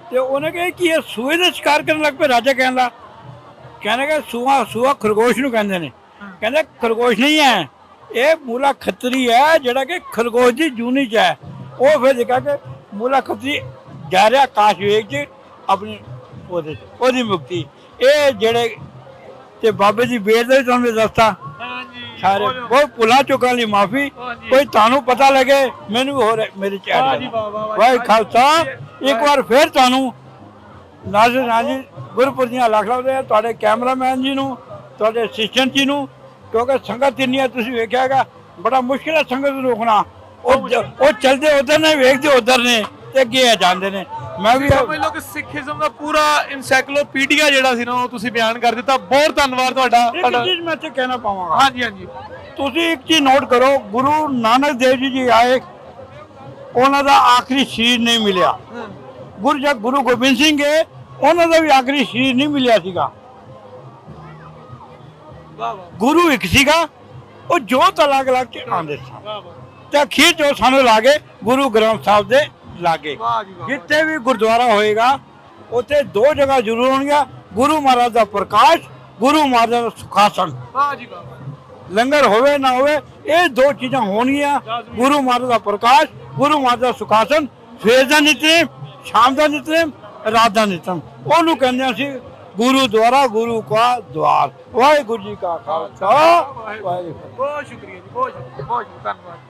तो उन्हें कहा कि ये सूए का शिकार करने लग पे। राजा कहने लगा ਕਹਿੰਦੇ ਕਿ ਸੂਆ ਖਰਗੋਸ਼ ਨੂੰ ਕਹਿੰਦੇ ਨੇ। ਕਹਿੰਦੇ ਖਰਗੋਸ਼ ਨਹੀਂ ਹੈ, ਇਹ ਮੂਲਾ ਖੱਤਰੀ ਹੈ ਜਿਹੜਾ ਕਿ ਖਰਗੋਸ਼ ਦੀ ਜੂਨੀ ਚ ਹੈ। ਉਹ ਫਿਰ ਦੇਖਾ ਕਿ ਮੂਲਾ ਖੱਤਰੀ ਜਾ ਰਿਹਾ ਆਕਾਸ਼ ਵੇਗ ਚ ਆਪਣੀ ਉਹਦੀ ਮੁਕਤੀ। ਇਹ ਜਿਹੜੇ ਤੇ ਬਾਬੇ ਦੀ ਬੇਟ ਦਾ ਵੀ ਤੁਹਾਨੂੰ ਦੱਸਤਾ ਸਾਰੇ ਬਹੁਤ ਭੁੱਲਾਂ ਚੁੱਕਾਂ ਲਈ ਮਾਫੀ। ਕੋਈ ਤੁਹਾਨੂੰ ਪਤਾ ਲੱਗੇ ਮੈਨੂੰ ਵੀ ਹੋਰ ਮੇਰੇ ਚੈਨਲ ਵਾਹਿ ਖਾਲਸਾ। ਇੱਕ ਵਾਰ ਫਿਰ ਤੁਹਾਨੂੰ ਨਾਜ਼ਰ ਨਾਜ਼ੀ ਗੁਰਪੁਰ ਦੀਆਂ ਲੱਖ ਲੱਖ ਤੁਹਾਡੇ ਕੈਮਰਾਮੈਨ ਜੀ ਨੂੰ, ਤੁਹਾਡੇ ਅਸਿਸਟੈਂਟ ਜੀ ਨੂੰ, ਕਿਉਂਕਿ ਸੰਗਤ ਇੰਨੀ ਹੈ ਤੁਸੀਂ ਵੇਖਿਆ ਹੈਗਾ ਬੜਾ ਮੁਸ਼ਕਿਲ ਹੈ ਸੰਗਤ ਨੂੰ ਰੋਕਣਾ। ਉਹ ਚਲਦੇ ਉਧਰ ਨੇ ਵੇਖਦੇ ਉਧਰ ਨੇ ਤੇ ਅੱਗੇ ਆ ਜਾਂਦੇ ਨੇ। ਮੈਂ ਵੀ ਸਮਝ ਲਓ ਕਿ ਸਿੱਖੀਜ਼ਮ ਦਾ ਪੂਰਾ ਇਨਸਾਈਕਲੋਪੀਡੀਆ ਜਿਹੜਾ ਸੀ ਨਾ ਉਹ ਤੁਸੀਂ ਬਿਆਨ ਕਰ ਦਿੱਤਾ। ਬਹੁਤ ਧੰਨਵਾਦ ਤੁਹਾਡਾ। ਇੱਕ ਚੀਜ਼ ਮੈਂ ਇੱਥੇ ਕਹਿਣਾ ਪਾਵਾਂਗਾ। ਹਾਂਜੀ ਹਾਂਜੀ ਤੁਸੀਂ ਇੱਕ ਚੀਜ਼ ਨੋਟ ਕਰੋ, ਗੁਰੂ ਨਾਨਕ ਦੇਵ ਜੀ ਆਏ, ਉਹਨਾਂ ਦਾ ਆਖਰੀ ਸ਼ੀਰ ਨਹੀਂ ਮਿਲਿਆ। ਗੁਰੂ ਗੋਬਿੰਦ ਸਿੰਘ ਹੈ, ਉਹਨਾਂ ਦਾ ਵੀ ਆਖਰੀ ਸ਼ੀਰ ਨਹੀਂ ਮਿਲਿਆ ਸੀਗਾ। ਗੁਰੂ ਇੱਕ ਸੀਗਾ, ਉਹ ਜੋਤ ਅਲੱਗ ਅਲੱਗ ਚ ਆਉਂਦੇ ਸਨ ਤੇ ਅਖੀਰ ਚ ਸਾਨੂੰ ਲਾਗੇ ਗੁਰੂ ਗ੍ਰੰਥ ਸਾਹਿਬ ਦੇ ਲਾਗੇ। ਜਿੱਥੇ ਵੀ ਗੁਰਦੁਆਰਾ ਹੋਏਗਾ ਉੱਥੇ ਦੋ ਜਗ੍ਹਾ ਜ਼ਰੂਰ ਹੋਣਗੀਆਂ, ਗੁਰੂ ਮਹਾਰਾਜ ਦਾ ਪ੍ਰਕਾਸ਼, ਗੁਰੂ ਮਹਾਰਾਜ ਦਾ ਸੁਖਾਸਨ। ਲੰਗਰ ਹੋਵੇ ਨਾ ਹੋਵੇ ਇਹ ਦੋ ਚੀਜ਼ਾਂ ਹੋਣਗੀਆਂ, ਗੁਰੂ ਮਹਾਰਾਜ ਦਾ ਪ੍ਰਕਾਸ਼, ਗੁਰੂ ਮਹਾਰਾਜ ਦਾ ਸੁਖਾਸਨ। ਸਵੇਰ ਦਾ ਨਿਤਨੇਮ, ਸ਼ਾਮ ਦਾ ਨਿਤਨੇਮ, ਰਾਤ ਦਾ ਨਿਤਨੇਮ, ਉਹਨੂੰ ਕਹਿੰਦੇ ਅਸੀਂ ਗੁਰੂਦੁਆਰਾ, ਗੁਰੂ ਕਾ ਦੁਆਰ। ਵਾਹਿਗੁਰੂ ਜੀ ਕਾ ਖਾਲਸਾ, ਵਾਹਿਗੁਰੂ। ਬਹੁਤ ਸ਼ੁਕਰੀਆ ਜੀ, ਬਹੁਤ ਧੰਨਵਾਦ।